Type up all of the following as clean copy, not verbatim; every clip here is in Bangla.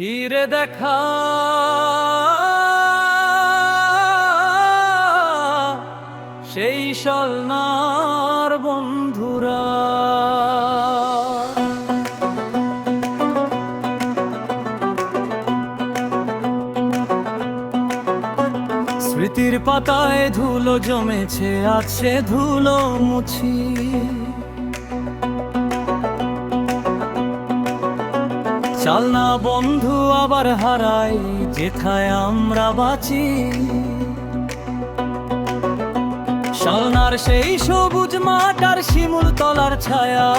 ফিরে দেখা সেই সলনার বন্ধুরা, স্মৃতির পাতায় ধুলো জমেছে, আছে ধুলো মুছি। চাল না বন্ধু আবার হারাই, যেথায় আমরা বাঁচি। শালনার সেই সবুজ মাঠ আর শিমুল তলার ছায়া,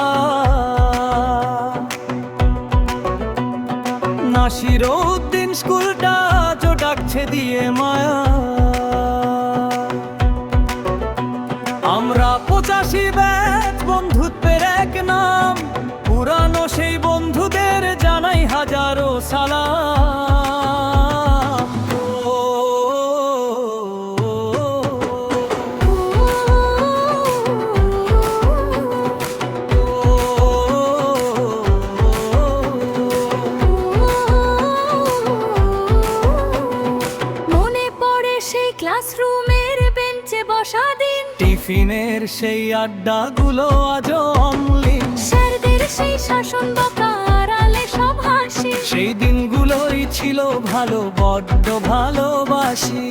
নাসিরউদ্দিন স্কুলটা আজও ডাকছে দিয়ে মায়া। আমরা 85 ব্যাচ, বন্ধুত্বের এক নাম। পুরানো সেই বন্ধুদের জানাই হাজারো সালাম। মনে পড়ে সেই ক্লাসরুমের বেঞ্চে বসা দিন, টিফিনের সেই আড্ডাগুলো আজও অমলিন। স্যারদের সেই শাসন বকা আড়ালে সব হাসি, সেই দিনগুলোই ছিল ভালো, বড্ড ভালোবাসি।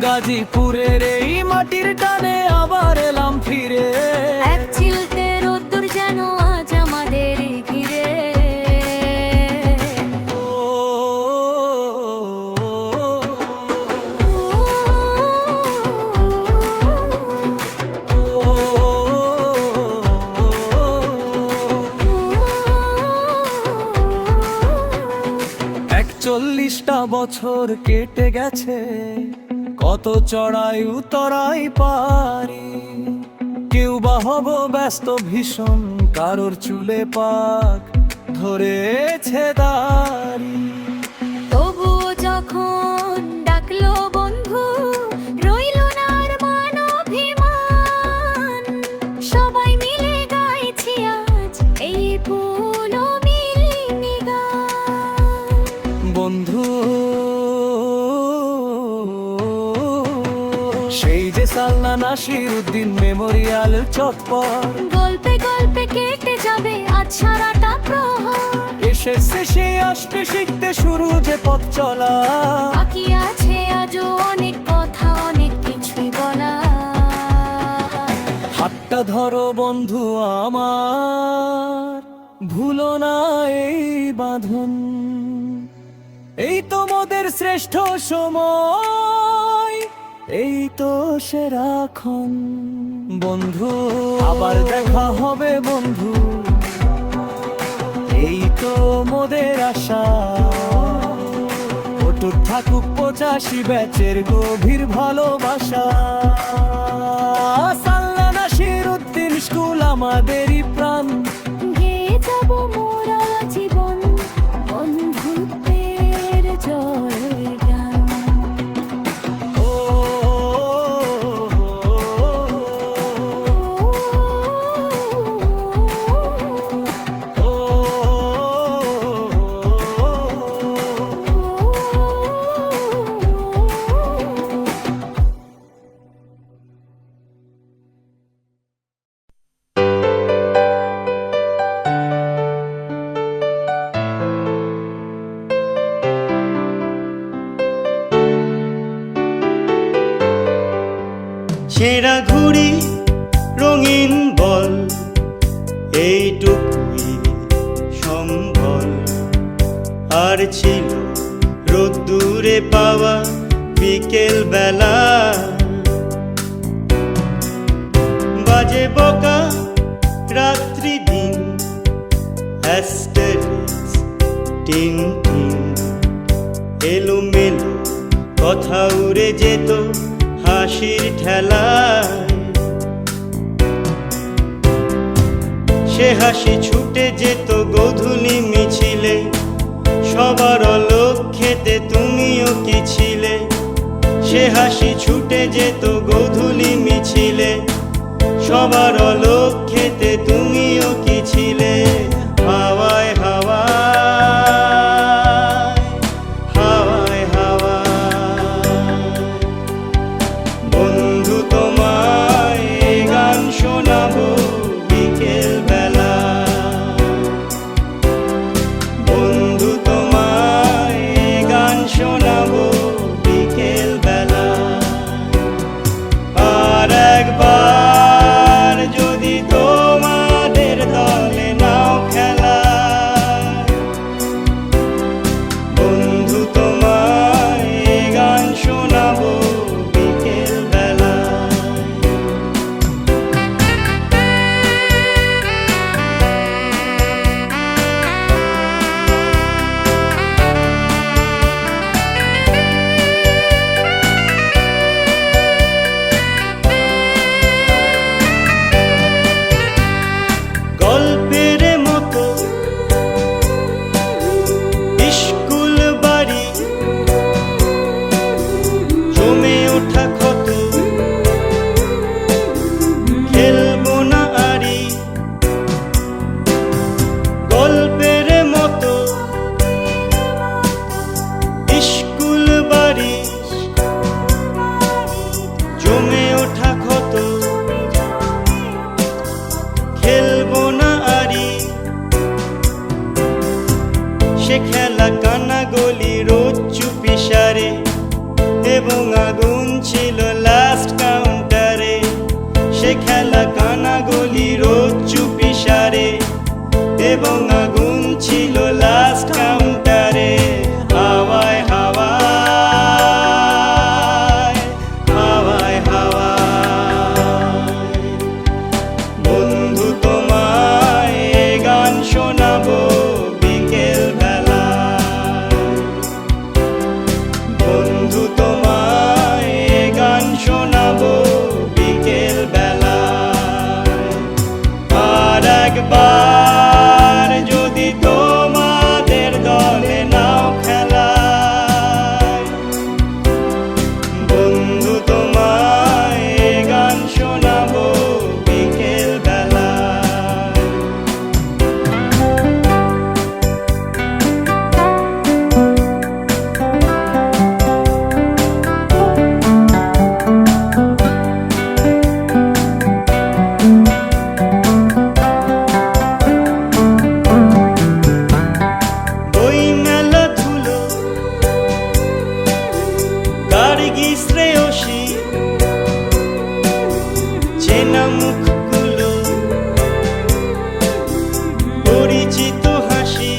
গাজীপুরের এই মাটির টানে আবার এলাম ফিরে, এক চিলতে রোদ্দুর যেন আজ আমাদের ঘিরে। চল্লিশটা বছর কেটে গেছে, কত চড়াই উতরাই পারি। কেউ বা হব ব্যস্ত ভীষণ, কারোর চুলে পাক ধরেছে দাড়ি। তবুও যখন ডাকলো বন্ধু, রইল না আর মান অভিমান। সবাই মিলে গাইছি আজ এই পুরনো মিলিনি গান। বন্ধু সেই যে সালনা নাসিরউদ্দিন মেমোরিয়াল চত্বর, গল্পে গল্পে কেটে যাবে আজ সারাটা প্রহর। এসেছে সেই আসতে শিখতে শুরু যে পথ চলা। বাকি আছে আজও অনেক কথা, অনেক কিছুই বলা। হাতটা ধরো বন্ধু আমার, ভুলো না এই বাঁধন। এই তো মোদের শ্রেষ্ঠ সময়, এই তো সেরাক্ষণ। বন্ধু আবার দেখা হবে বন্ধু, এই তো মোদের আশা। অটুট থাকুক 85 ব্যাচের গভীর ভালোবাসা। সালনা নাসিরউদ্দিন স্কুল আমাদেরই প্রাণ, গেয়ে যাব মোরা জীবন বন্ধুত্বের জয়গান। ও ছেঁড়া ঘুড়ি রঙিন বল, এইটুকুই সম্বল। আর ছিল রোদ্দুরে পাওয়া বিকেল বেলা, বাজে বকা রাত্রি দিন, অ্যাস্টেরিক্স টিন টিন। এলোমেলো কথা উড়ে যেত হাসির ঠেলায়, সে হাসি ছুটে যেত গোধূলি মিছিলে। সবার লক্ষ্যেতে তুমিও কি ছিলে, সে হাসি ছুটে যেত গোধূলি মিছিলে। সবার লক্ষ্যেতে তুমিও কি ছিলে। হাওয়ায় গল্পের মতো স্কুল বাড়ি জমে ওঠা ক্ষত, খেলবো না আরি সে খেলা কানা গলি রোজ চুপি সারে, এবং আগুন ছিল লাস্ট কাউন্টারে। সে খেলা কানা গলি রোজ চুপি সারে, এবং আগুন ছিল লাস্ট কাউন্টারে। হাওয়ায় হাওয়ায় হাওয়ায় হাওয়ায় বন্ধু তোমায় এ গান শোনাবো বিকেল বেলায়। বন্ধু তোমায় এ গান শোনাবো বিকেল বেলায়। আর একবার যদি তোমাদের দলে নাও খেলায়, বন্ধু তোমায় এ গান শোনাবো বিকেল বেলায়। বই মেলা ধুলো গার্গী শ্রেয়সী চেনা মুখগুলো, পরিচিত হাসি।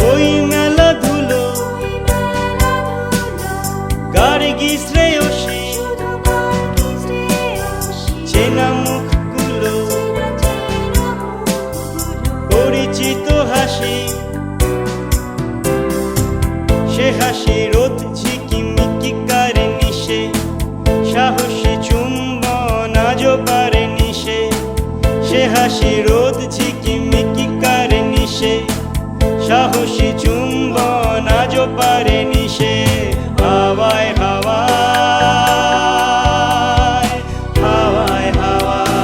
বই মেলা ধুলো গার্গী শ্রেয়সী চেনা মুখগুলো, পরিচিত হাসি। সে হাসি রোদ ঝিকিমিকি কারে নিশে, সাহসী চুম্বন আজও পারে নিশে। সে হাসি রোদ ঝিকিমিকি কারে নিশে, সাহসী চুম্বন আজও পারে নিশে। হাওয়ায় হাওয়ায় হাওয়ায় হাওয়ায়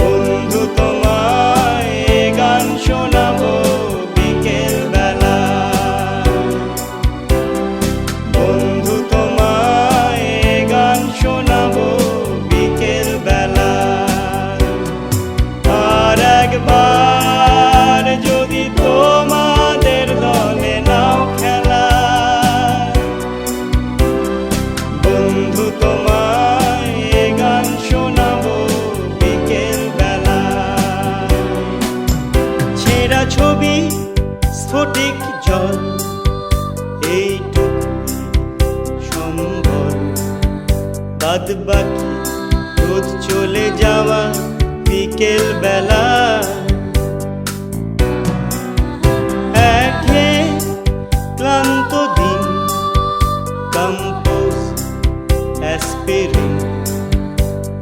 বন্ধু তোমায় এ গান শোনাবো বিকেল বেলায়। বন্ধু তোমায় এ গান শোনাবো বিকেল বেলায়। আর একবার যদি তোমাদের দলে নাও খেলায়, বন্ধু তোমায় এ গান শোনাবো বিকেল বেলায়। ছেঁড়া ছবি স্ফটিক জল এইটুকু সম্বল, বাদ বাকি রোদ চলে যাওয়া বিকেল বেলা। একে ক্লান্ত দিন কম্পোজ অ্যাসপিরিন,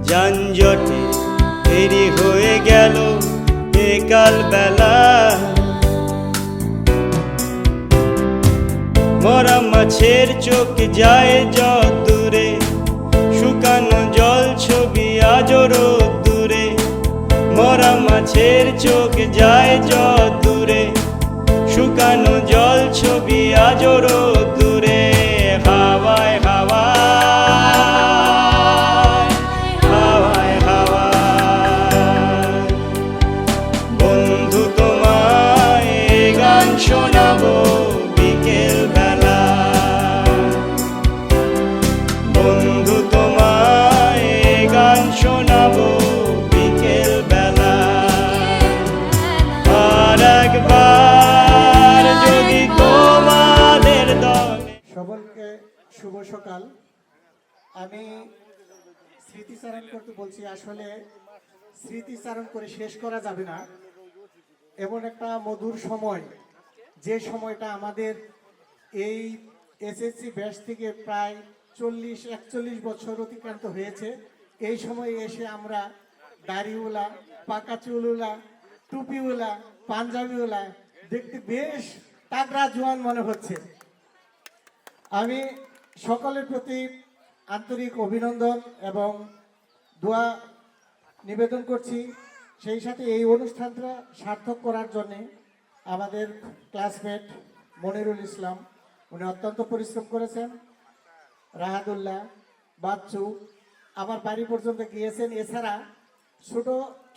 যানজটে দেরি হয়ে গেল বিকাল বেলা। মরা মাছের চোখ যায় যত দূরে, শুকানো জল ছবি আজও রোদ্দুরে। মরা মাছের চোখ যায় যত দূরে, শুকানো জল ছবি আজও রোদ্দুরে। হাওয়ায় হাওয়ায় হাওয়ায় হাওয়ায় বন্ধু তোমায় এ গান শোনাবো বিকেল বেলায়। বন্ধু তোমায় এ গান শোনাবো বিকেল বেলায়। আর একবার যদি তোমাদের দলে। সকলকে শুভ সকাল। আমি স্মৃতিচারণ করতে বলছি, আসলে স্মৃতিচারণ করে শেষ করা যাবে না। এমন একটা মধুর সময়, যে সময়টা আমাদের এই এসএসসি ব্যাচ থেকে প্রায় 40-41 বছর অতিক্রান্ত হয়েছে। এই সময়ে এসে আমরা দাড়িওয়ালা, পাকা চুলওয়ালা, টুপিওয়ালা, পাঞ্জাবিওয়ালা দেখতে বেশ তাগড়া জোয়ান মনে হচ্ছে। আমি সকলের প্রতি আন্তরিক অভিনন্দন এবং দোয়া নিবেদন করছি। সেই সাথে এই অনুষ্ঠানটা সার্থক করার জন্যে আমাদের ক্লাসমেট মনিরুল ইসলাম, উনি অত্যন্ত পরিশ্রম করেছেন। রাহাদুল্লাহ, বাচ্চু আমার বাড়ি পর্যন্ত গিয়েছেন। এছাড়া ছোট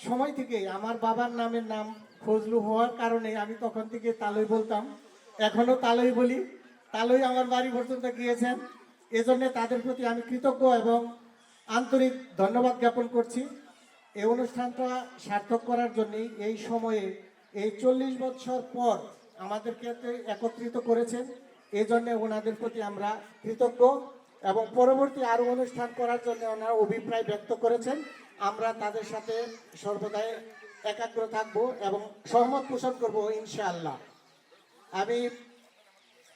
সময় থেকে আমার বাবার নামের নাম ফজলু হওয়ার কারণে আমি তখন থেকে তালই বলতাম, এখনো তালই বলি। তালই আমার বাড়ি পর্যন্ত গিয়েছেন, এজন্য তাদের প্রতি আমি কৃতজ্ঞ এবং আন্তরিক ধন্যবাদ জ্ঞাপন করছি। এই অনুষ্ঠানটা সার্থক করার জন্য এই সময়ে এই 40 বছর পর আমাদেরকে একত্রিত করেছেন, এই জন্য ওনাদের প্রতি আমরা কৃতজ্ঞ এবং পরবর্তী আরও অনুষ্ঠান করার জন্য ওনারা অভিপ্রায় ব্যক্ত করেছেন। আমরা তাদের সাথে সর্বদাই একাগ্র থাকব এবং সহমত পোষণ করব ইনশাআল্লাহ। আমি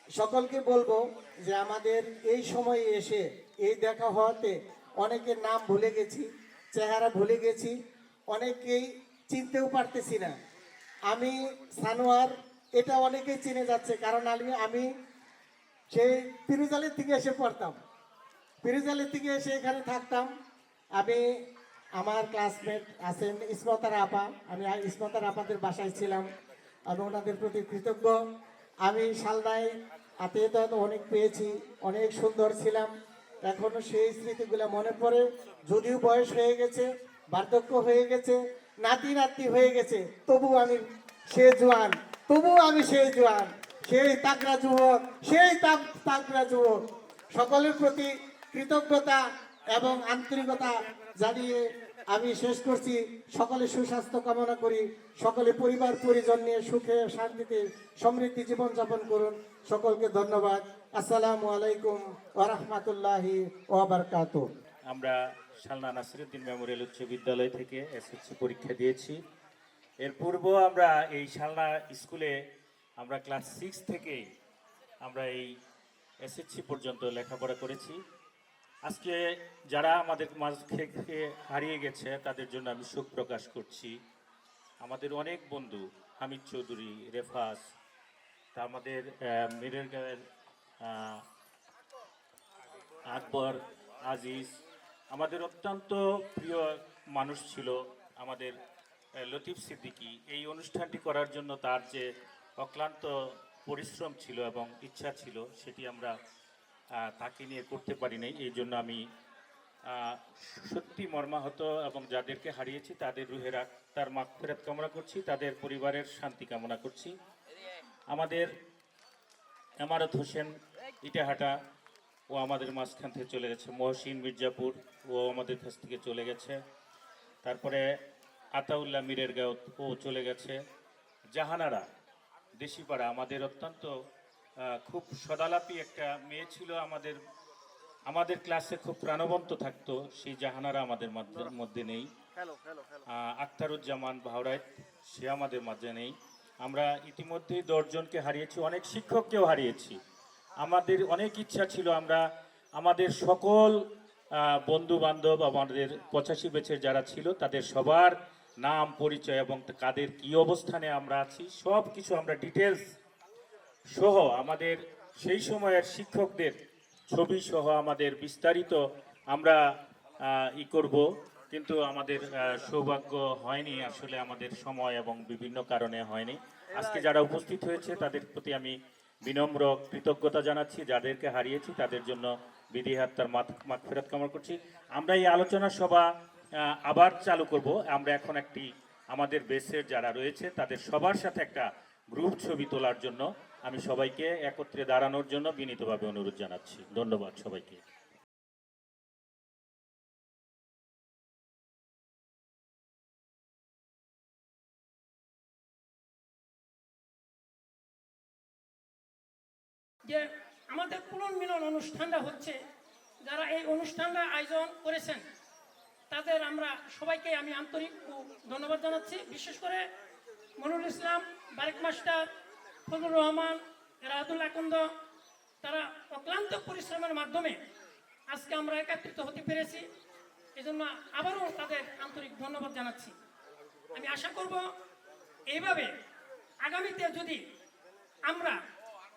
সকলকে বলবো যে আমাদের এই সময়ে এসে এই দেখা হওয়াতে অনেকের নাম ভুলে গেছি, চেহারা ভুলে গেছি, অনেকেই চিনতেও পারতেছি না। আমি সানোয়ার, এটা অনেকেই চিনে যাচ্ছে, কারণ আমি সেই পিরুজালের থেকে এসে পড়তাম, পিরুজালের থেকে এসে এখানে থাকতাম। আমি আমার ক্লাসমেট আছেন ইসমতার আপা, আমি ইসমতার আপাদের বাসায় ছিলাম, আমি ওনাদের প্রতি কৃতজ্ঞ। আমি সালনায় আত্মীয়তা অনেক পেয়েছি, অনেক সুন্দর ছিলাম, এখনো সেই স্মৃতিগুলো মনে পড়ে। যদিও বয়স হয়ে গেছে, বার্ধক্য হয়ে গেছে, নাতি নাতি হয়ে গেছে, তবু আমি সে জোয়ান, তবু আমি সেই জোয়ান, সেই তাকড়া যুবক, সেই তাকড়া যুবক। সকলের প্রতি কৃতজ্ঞতা এবং আন্তরিকতা জানিয়ে আমি শেষ করছি। সকলে সুস্বাস্থ্য কামনা করি, সকলে পরিবার পরিজন নিয়ে সুখে শান্তিতে সমৃদ্ধি জীবনযাপন করুন। সকলকে ধন্যবাদ। আসসালামু আলাইকুম ওয়া রাহমাতুল্লাহি ওয়া বারাকাতুহু। আমরা শালনা নাসিরউদ্দিন মেমোরিয়াল উচ্চ বিদ্যালয় থেকে এসএসসি পরীক্ষা দিয়েছি। এর পূর্ব আমরা এই শালনা স্কুলে আমরা ক্লাস 6 থেকে আমরা এই এসএসসি পর্যন্ত লেখাপড়া করেছি। আজকে যারা আমাদের মাঝ থেকে হারিয়ে গেছে তাদের জন্য আমি শোক প্রকাশ করছি। আমাদের অনেক বন্ধু, হামিদ চৌধুরী, রেফাস, তা আমাদের মিরের গাঁয়ের আকবর, আজিজ, আমাদের অত্যন্ত প্রিয় মানুষ ছিল আমাদের লতিফ সিদ্দিকী। এই অনুষ্ঠানটি করার জন্য তার যে অক্লান্ত পরিশ্রম ছিল এবং ইচ্ছা ছিল সেটি আমরা তাকে নিয়ে করতে পারি নাই। এই জন্য আমি সত্যি মর্মাহত এবং যাদেরকে হারিয়েছি তাদের রুহের তার মাগফিরাত কামনা করছি, তাদের পরিবারের শান্তি কামনা করছি। আমাদের এমারত হোসেন ইটাহাটা ও আমাদের মাঝখান থেকে চলে গেছে, মহসিন মির্জাপুর ও আমাদের কাছ থেকে চলে গেছে, তারপরে আতাউল্লাহ মিরের গাঁও ও চলে গেছে, জাহানারা দেশিপাড়া আমাদের অত্যন্ত খুব সদালাপি একটা মেয়ে ছিল, আমাদের ক্লাসে খুব প্রাণবন্ত থাকতো, সেই জাহানারা আমাদের মধ্যে নেই। আখতারুজ্জামান ভাওরাইত, সে আমাদের মাঝে নেই। আমরা ইতিমধ্যেই 10 জনকে হারিয়েছি, অনেক শিক্ষককেও হারিয়েছি। আমাদের অনেক ইচ্ছা ছিল আমরা আমাদের সকল বন্ধু বান্ধব, আমাদের 85 ব্যাচের যারা ছিল তাদের সবার নাম পরিচয় এবং কাদের কি অবস্থানে আমরা আছি সব কিছু আমরা ডিটেলস সহ আমাদের সেই সময়ের শিক্ষকদের ছবি সহ আমাদের বিস্তারিত আমরা করব, কিন্তু আমাদের সৌভাগ্য হয়নি, আসলে আমাদের সময় এবং বিভিন্ন কারণে হয়নি। আজকে যারা উপস্থিত হয়েছে তাদের প্রতি আমি বিনম্র কৃতজ্ঞতা জানাচ্ছি, যাদেরকে হারিয়েছি তাদের জন্য বিধিহাত তার মাগফিরাত কামনা করছি। আমরা এই আলোচনা সভা আবার চালু করব। আমরা এখন একটি আমাদের বেসের যারা রয়েছে তাদের সবার সাথে একটা গ্রুপ ছবি তোলার জন্য আমি সবাইকে একত্রে দাঁড়ানোর জন্য বিনীতভাবে অনুরোধ জানাচ্ছি। ধন্যবাদ সবাইকে। যে আমাদের পুনর্মিলন অনুষ্ঠানটা হচ্ছে, যারা এই অনুষ্ঠানটা আয়োজন করেছেন তাদের আমরা সবাইকে আমি আন্তরিক ধন্যবাদ জানাচ্ছি। বিশেষ করে মনুল ইসলাম, বারেক মাস্টার, ফজলুর রহমান, রাহাদুল আকন্দ, তারা অক্লান্ত পরিশ্রমের মাধ্যমে আজকে আমরা একত্রিত হতে পেরেছি, এজন্য আবারও তাদের আন্তরিক ধন্যবাদ জানাচ্ছি। আমি আশা করব এইভাবে আগামীতে যদি আমরা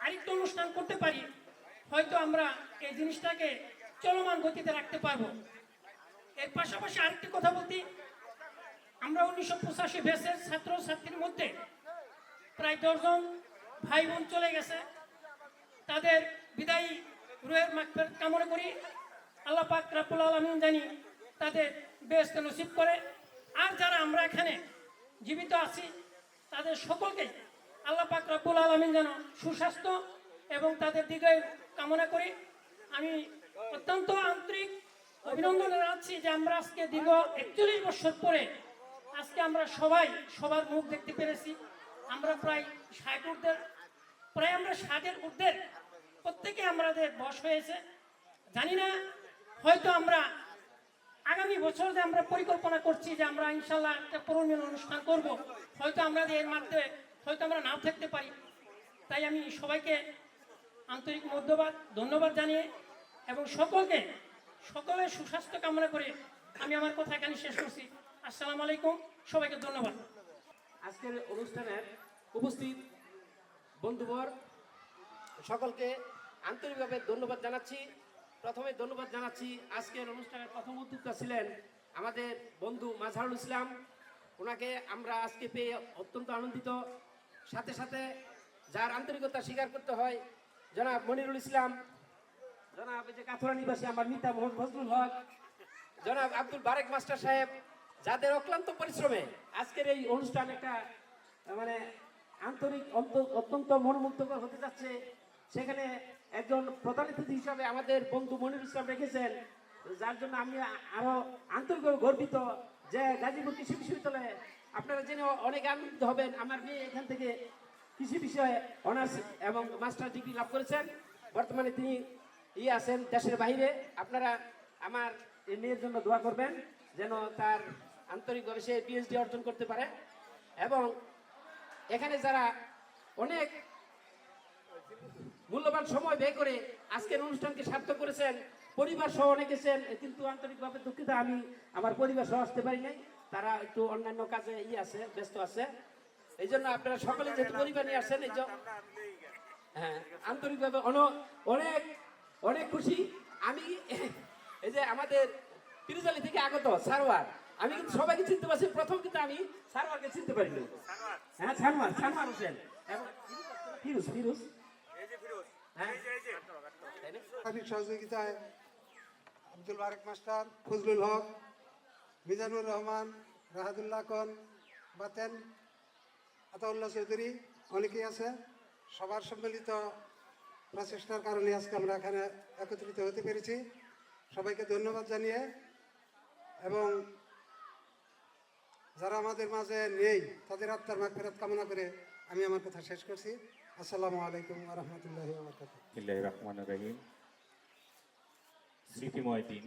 আরেকটা অনুষ্ঠান করতে পারি, হয়তো আমরা এই জিনিসটাকে চলমান গতিতে রাখতে পারবো। এর পাশাপাশি আরেকটি কথা বলতে, 1985 ব্যাচের ছাত্র ছাত্রীর মধ্যে প্রায় 10 জন ভাই বোন চলে গেছে। তাদের বিদায়ী রুহের মাগফিরাত কামনা করি। আল্লাহ পাক রব্বুল আলামিন জানি তাদের বেহেশত নসিব করে। আর যারা আমরা এখানে জীবিত আছি তাদের সকলকে আল্লাহ পাক রব্বুল আলামিন যেন সুস্বাস্থ্য এবং তাদের দীর্ঘায়ু কামনা করি। আমি অত্যন্ত আন্তরিক অভিনন্দন জানাচ্ছি যে আমরা আজকে দীর্ঘ 41 বছর পরে আজকে আমরা সবাই সবার মুখ দেখতে পেরেছি। আমরা প্রায় 60 ঊর্ধ্বের, প্রায় আমরা 60-এর ঊর্ধ্বের প্রত্যেকে আমাদের বয়স হয়েছে। জানি না, হয়তো আমরা আগামী বছর যে আমরা পরিকল্পনা করছি যে আমরা ইনশাল্লাহ একটা পুনর্মিলন অনুষ্ঠান করব, হয়তো আমরা এর মাধ্যমে হয়তো আমরা নাও থাকতে পারি। তাই আমি সবাইকে আন্তরিক ধন্যবাদ জানিয়ে এবং সকলের সুস্বাস্থ্য কামনা করে আমি আমার কথা এখানে শেষ করছি। আসসালামু আলাইকুম, সবাইকে ধন্যবাদ। আজকের অনুষ্ঠানের উপস্থিত বন্ধুবর সকলকে আন্তরিকভাবে ধন্যবাদ জানাচ্ছি। প্রথমে ধন্যবাদ জানাচ্ছি আজকের অনুষ্ঠানের প্রথম উদ্যোক্তা ছিলেন আমাদের বন্ধু মাজহারুল ইসলাম। ওনাকে আমরা আজকে পেয়ে অত্যন্ত আনন্দিত। সাথে সাথে যার আন্তরিকতা স্বীকার করতে হয় জনাব মনিরুল ইসলাম, জনাব এই যে কাথুরা নিবাসী আমার মিতা মোহাম্মদ ফজলুল হক, জনাব আব্দুল বারেক মাস্টার সাহেব, যাদের অক্লান্ত পরিশ্রমে আজকের এই অনুষ্ঠান একটা মানে আন্তরিক অত্যন্ত মনোমুগ্ধকর হতে যাচ্ছে। সেখানে একজন প্রধান অতিথি হিসাবে আমাদের বন্ধু মনিরুল ইসলাম রেখেছেন, যার জন্য আমি আরো আন্তরিকভাবে গর্বিত যে গাজীপুর কৃষি বিশ্ববিদ্যালয়ে আপনারা জেনে অনেক আনন্দিত হবেন। আমার মেয়ে এখান থেকে কৃষি বিষয়ে অনার্স এবং মাস্টার ডিগ্রি লাভ করেছেন। বর্তমানে তিনি আছেন দেশের বাইরে। আপনারা আমার এই মেয়ের জন্য দোয়া করবেন যেন তার আন্তরিকভাবে সে পিএইচডি অর্জন করতে পারে। এবং এখানে যারা অনেক মূল্যবান সময় ব্যয় করে আজকের অনুষ্ঠানকে সার্থক করেছেন, পরিবার সহ অনেকে এসেছেন, কিন্তু আন্তরিকভাবে দুঃখিত আমি আমার পরিবার সহ আসতে পারি নাই। তারা একটু অন্যান্য কাজে আছে, ব্যস্ত আছে। এই জন্য আপনারা সকলে যেহেতু পরিবার নিয়ে আসছেন, এই জন্য হ্যাঁ আন্তরিকভাবে অনেক অনেক খুশি আমি। এই যে আমাদের পিরুজালি থেকে আগত সারোয়ার, আমি কিন্তু সবাইকে চিনতে পারছি, প্রথম কিন্তু আমি সারোয়ারকে চিনতে পারিনি। হ্যাঁ সানোয়ার হোসেন এবং ফিরোজ হ্যাঁ সার্বিক সহযোগিতায় আব্দুল বারেক মাস্টার, ফজলুল হক, মিজানুর রহমান, রাহাদুল্লাহ কন, বাতেন, আতাউল্লাহ চৌধুরী অনেকেই আছে। সবার সম্মিলিত প্রচেষ্টার কারণে আজকে আমরা এখানে একত্রিত হতে পেরেছি। সবাইকে ধন্যবাদ জানিয়ে এবং যারা আমাদের মাঝে নেই তাদের আত্মার মাগফিরাত কামনা করে আমি আমার কথা শেষ করছি। আসসালামু আলাইকুম ওয়া রাহমাতুল্লাহি ওয়া বারাকাতুহু। বিসমিল্লাহির রহমানির রহিম। স্মৃতিময় দিন।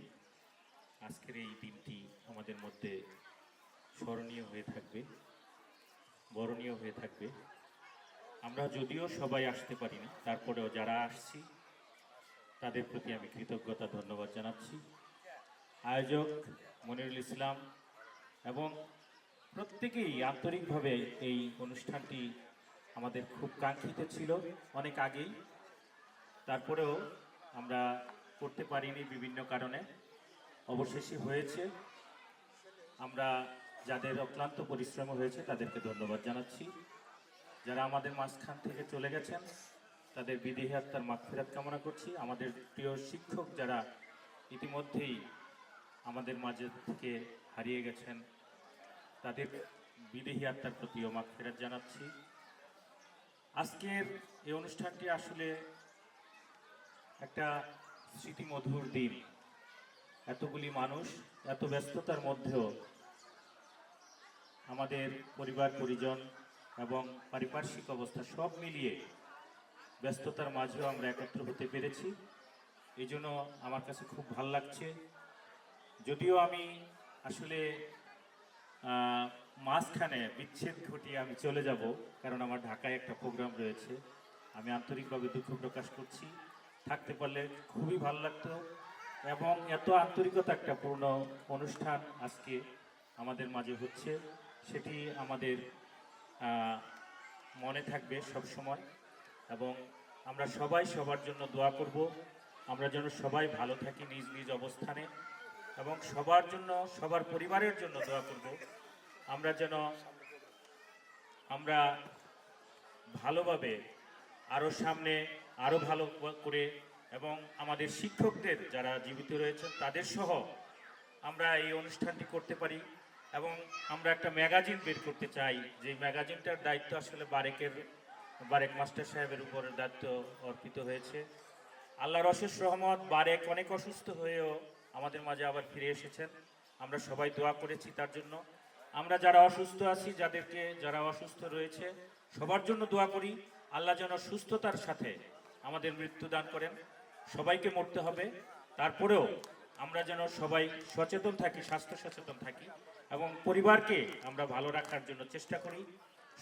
আজকের এই দিনটি আমাদের মধ্যে স্মরণীয় হয়ে থাকবে, বরণীয় হয়ে থাকবে। আমরা যদিও সবাই আসতে পারিনি, তারপরেও যারা আসছি তাদের প্রতি আমি কৃতজ্ঞতা ধন্যবাদ জানাচ্ছি। আয়োজক মনিরুল ইসলাম এবং প্রত্যেকেই আন্তরিকভাবে এই অনুষ্ঠানটি আমাদের খুব কাঙ্ক্ষিত ছিল অনেক আগেই, তারপরেও আমরা করতে পারিনি বিভিন্ন কারণে, অবশেষে হয়েছে। আমরা যাদের অক্লান্ত পরিশ্রম হয়েছে তাদেরকে ধন্যবাদ জানাচ্ছি। যারা আমাদের মাঝখান থেকে চলে গেছেন তাদের বিদেহী আত্মার মাগফিরাত কামনা করছি। আমাদের প্রিয় শিক্ষক যারা ইতিমধ্যেই আমাদের মাঝে থেকে হারিয়ে গেছেন তাদের বিদেহী আত্মার প্রতিও মাগফিরাত জানাচ্ছি। আজকের এই অনুষ্ঠানটি আসলে একটা স্মৃতিমধুর দিন। এতগুলি মানুষ, এত ব্যস্ততার মধ্যেও আমাদের পরিবার পরিজন এবং পারিপার্শ্বিক অবস্থা সব মিলিয়ে ব্যস্ততার মাঝেও আমরা একত্র হতে পেরেছি। এই জন্য আমার কাছে খুব ভালো লাগছে। যদিও আমি আসলে মাঝখানে বিচ্ছেদ ঘটিয়ে আমি চলে যাব, কারণ আমার ঢাকায় একটা প্রোগ্রাম রয়েছে। আমি আন্তরিকভাবে দুঃখ প্রকাশ করছি। থাকতে পারলে খুবই ভালো লাগতো এবং এত আন্তরিকতা একটা পূর্ণ অনুষ্ঠান আজকে আমাদের মাঝে হচ্ছে, সেটি আমাদের মনে থাকবে সব সময়। এবং আমরা সবাই সবার জন্য দোয়া করব, আমরা যেন সবাই ভালো থাকি নিজ নিজ অবস্থানে, এবং সবার জন্য, সবার পরিবারের জন্য দোয়া করব। আমরা যেন আমরা ভালোভাবে আরও সামনে আরও ভালো করে এবং আমাদের শিক্ষকদের যারা জীবিত রয়েছেন তাদের সহ আমরা এই অনুষ্ঠানটি করতে পারি। এবং আমরা একটা ম্যাগাজিন বের করতে চাই, যে ম্যাগাজিনটার দায়িত্ব আসলে বারেক মাস্টার সাহেবের উপর দায়িত্ব অর্পিত হয়েছে। আল্লাহর অশেষ রহমত, বারেক অনেক অসুস্থ হয়েও আমাদের মাঝে আবার ফিরে এসেছেন। আমরা সবাই দোয়া করেছি তার জন্য। আমরা যারা অসুস্থ আছি, যারা অসুস্থ রয়েছে সবার জন্য দোয়া করি, আল্লাহ যেন সুস্থতার সাথে আমাদের মৃত্যু দান করেন। সবাইকে মরতে হবে, তারপরেও আমরা যেন সবাই সচেতন থাকি, স্বাস্থ্য সচেতন থাকি এবং পরিবারকে আমরা ভালো রাখার জন্য চেষ্টা করি।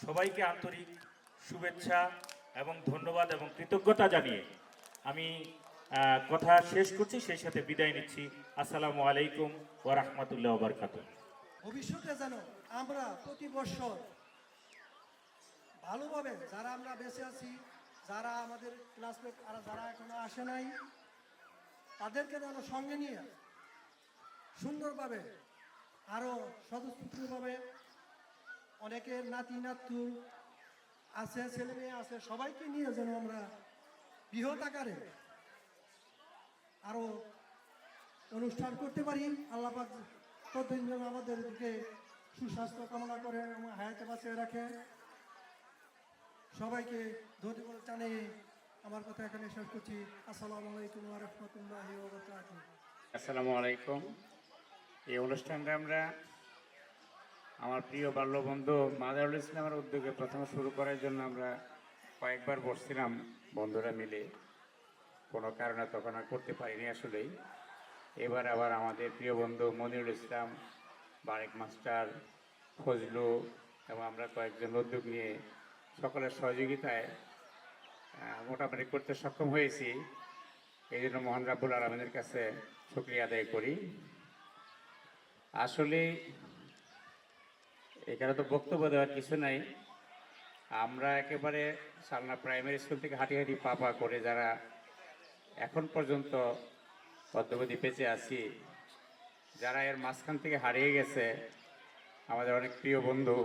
সবাইকে আন্তরিক শুভেচ্ছা এবং ধন্যবাদ এবং কৃতজ্ঞতা জানিয়ে আমি কথা শেষ করছি, সেই সাথে বিদায় নিচ্ছি। আসসালামু আলাইকুম ওয়া রাহমাতুল্লাহি ওয়া বারাকাতুহু। ভবিষ্যতে যেন আমরা প্রতি বছর ভালোভাবে যারা আমরা বেঁচে আছি, যারা আমাদের ক্লাসমেট আর যারা এখনো আসে নাই, তাদেরকে যেন সঙ্গে নিয়ে সুন্দরভাবে আরও স্বতঃস্ফূর্তভাবে, অনেকের নাতি নাতু আছে, ছেলে মেয়ে আছে, সবাইকে নিয়ে যেন আমরা বৃহৎ আকারে আরও অনুষ্ঠান করতে পারি। আল্লাহ পাক ততদিন যেন আমাদেরকে সুস্বাস্থ্য কামনা করে এবং হায়াতে বাঁচিয়ে রাখে। সবাইকে ধন্যবাদ জানিয়ে আমার কথা এখানে শেষ করছি। আসসালামু আলাইকুম ওয়া রাহমাতুল্লাহি ওয়া বারাকাতুহু। আসসালামু আলাইকুম। এই অনুষ্ঠানটা আমরা আমার প্রিয় বাল্যবন্ধু মাদারুল ইসলামের উদ্যোগে প্রথমে শুরু করার জন্য আমরা কয়েকবার বসছিলাম বন্ধুরা মিলে, কোনো কারণে তখন আর করতে পারিনি আসলেই। এবার আবার আমাদের প্রিয় বন্ধু মনিরুল ইসলাম, বারেক মাস্টার, ফজলু এবং আমরা কয়েকজন উদ্যোগ নিয়ে সকলের সহযোগিতায় মোটামুটি করতে সক্ষম হয়েছি। এই জন্য মহান রাব্বুল আলামিনের কাছে শুকরিয়া আদায় করি। আসলে এখানে তো বক্তব্য দেওয়ার কিছু নাই। আমরা একেবারে সালনা প্রাইমারি স্কুল থেকে হাঁটি হাঁটি পা পা করে যারা এখন পর্যন্ত অদ্যাবধি বেঁচে আছি, যারা এর মাঝখান থেকে হারিয়ে গেছে, আমাদের অনেক প্রিয় বন্ধু,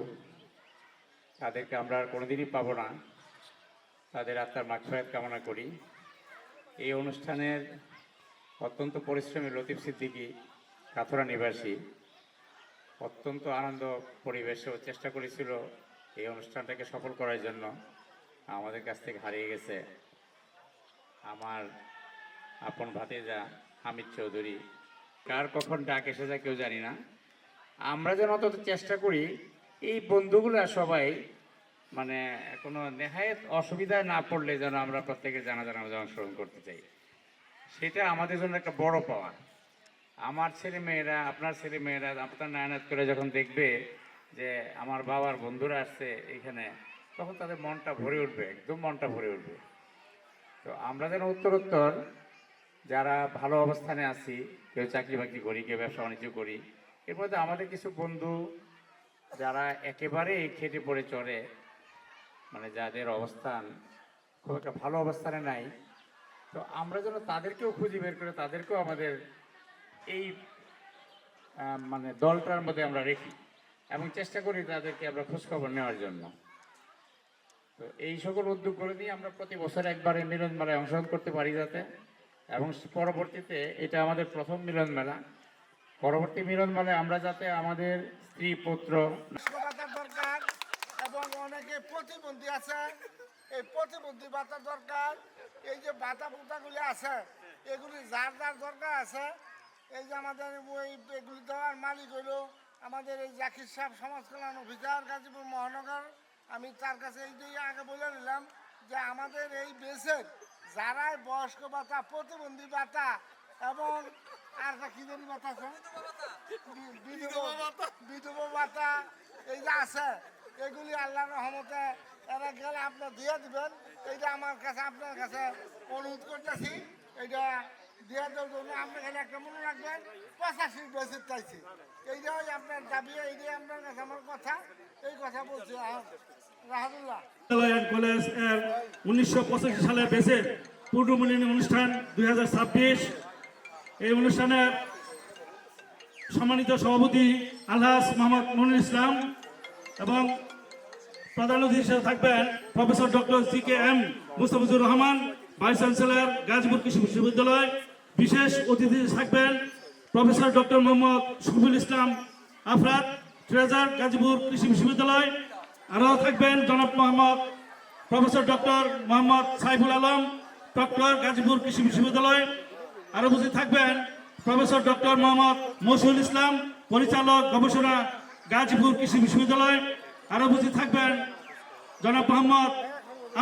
তাদেরকে আমরা আর কোনোদিনই পাবো না। তাদের আত্মার মাগফিরাত কামনা করি। এই অনুষ্ঠানের অত্যন্ত পরিশ্রমী লতিফ সিদ্দিকী, কাথুরা নিবাসী, অত্যন্ত আনন্দ পরিবেশেও চেষ্টা করেছিল এই অনুষ্ঠানটাকে সফল করার জন্য। আমাদের কাছ থেকে হারিয়ে গেছে আমার আপন ভাতিজা হামিদ চৌধুরী। কার কখন ডাক এসে যায় কেউ জানি না। আমরা যেন অন্তত চেষ্টা করি এই বন্ধুগুলা সবাই মানে কোনো নেহায়েত অসুবিধায় না পড়লে যেন আমরা প্রত্যেকের জানাজা নামাজে অংশগ্রহণ করতে চাই। সেটা আমাদের জন্য একটা বড় পাওয়া। আমার ছেলে মেয়েরা, আপনার ছেলে মেয়েরা আপনার নায়নাত করে যখন দেখবে যে আমার বাবার বন্ধুরা আসছে এখানে, তখন তাদের মনটা ভরে উঠবে, একদম মনটা ভরে উঠবে। তো আমরা যেন উত্তরোত্তর যারা ভালো অবস্থানে আছি, কেউ চাকরি বাকরি করি, কেউ ব্যবসা বাণিজ্য করি, এর মধ্যে আমাদের কিছু বন্ধু যারা একেবারে খেটে পড়ে চড়ে, মানে যাদের অবস্থান খুব একটা ভালো অবস্থানে নাই, তো আমরা যেন তাদেরকেও খুঁজে বের করে তাদেরকেও আমাদের এই মানে দলটার মধ্যে আমরা রেখি এবং চেষ্টা করি তাদেরকে আমরা খোঁজখবর নেওয়ার জন্য। তো এই সকল উদ্যোগ করে নিয়ে আমরা প্রতি বছর একবারে মিলন মেলায় অংশগ্রহণ করতে পারি যাতে, এবং পরবর্তীতে এটা আমাদের প্রথম মিলন মেলা। পরবর্তী মিলন মেলায় আমরা যাতে আমাদের স্ত্রী পুত্র দরকার এবং অনেকে প্রতিবন্ধী আছে, এই প্রতিবন্ধী ভাতা দরকার। এই যে ভাতা ভুতাগুলি আছে এগুলি যার যার দরকার আছে। এই যে আমাদের ওই এগুলি দেওয়ার মালিক হইল আমাদের এই জাকির সাহেব, সমাজ কল্যাণ অফিসার, গাজীপুর মহানগর। আমি তার কাছে এইটাই আগে বলে নিলাম যে আমাদের এই দেশের যারাই বয়স্ক ভাতা, প্রতিবন্ধী ভাতা এবং আর কি জানি ভাতা আছে, বিধবা ভাতা, এই যে আছে, এগুলি আল্লাহর রহমতে এরা গেলে আপনার দিয়ে দিবেন। এইটা আমার কাছে আপনার কাছে অনুরোধ করতেছি। এইটা দিয়ে দেওয়ার জন্য আপনার কাছে একটা মনে রাখবেন, 85 বছর চাইছি। এইটাই আপনার দাবি, এইটাই আপনার কাছে আমার কথা, এই কথা বলছি। রাহাদুল্লাহ কলেজ এর 1985 সালে বেসে পূর্ণ মিলনী অনুষ্ঠান 2026। এই অনুষ্ঠানে সম্মানিত সভাপতি আলহাজ মোহাম্মদ মনির ইসলাম এবং প্রধান অতিথি হিসেবে থাকবেন professor doctor CKM Mustafizur Rahman, vice chancellor Gazipur কৃষি বিশ্ববিদ্যালয়। বিশেষ অতিথি থাকবেন professor doctor Mohammad Shafiul Islam আফরাদ, treasure Gazipur কৃষি বিশ্ববিদ্যালয়। আরও থাকবেন জনাব Mohammad professor doctor Mohammad Saiful Alam, doctor Gazipur কৃষি বিশ্ববিদ্যালয়। আরও উপস্থিত থাকবেন প্রফেসর ডক্টর মোহাম্মদ মশিউল ইসলাম, পরিচালক গবেষণা গাজীপুর কৃষি বিশ্ববিদ্যালয়। আরও উপস্থিত থাকবেন জনাব মোহাম্মদ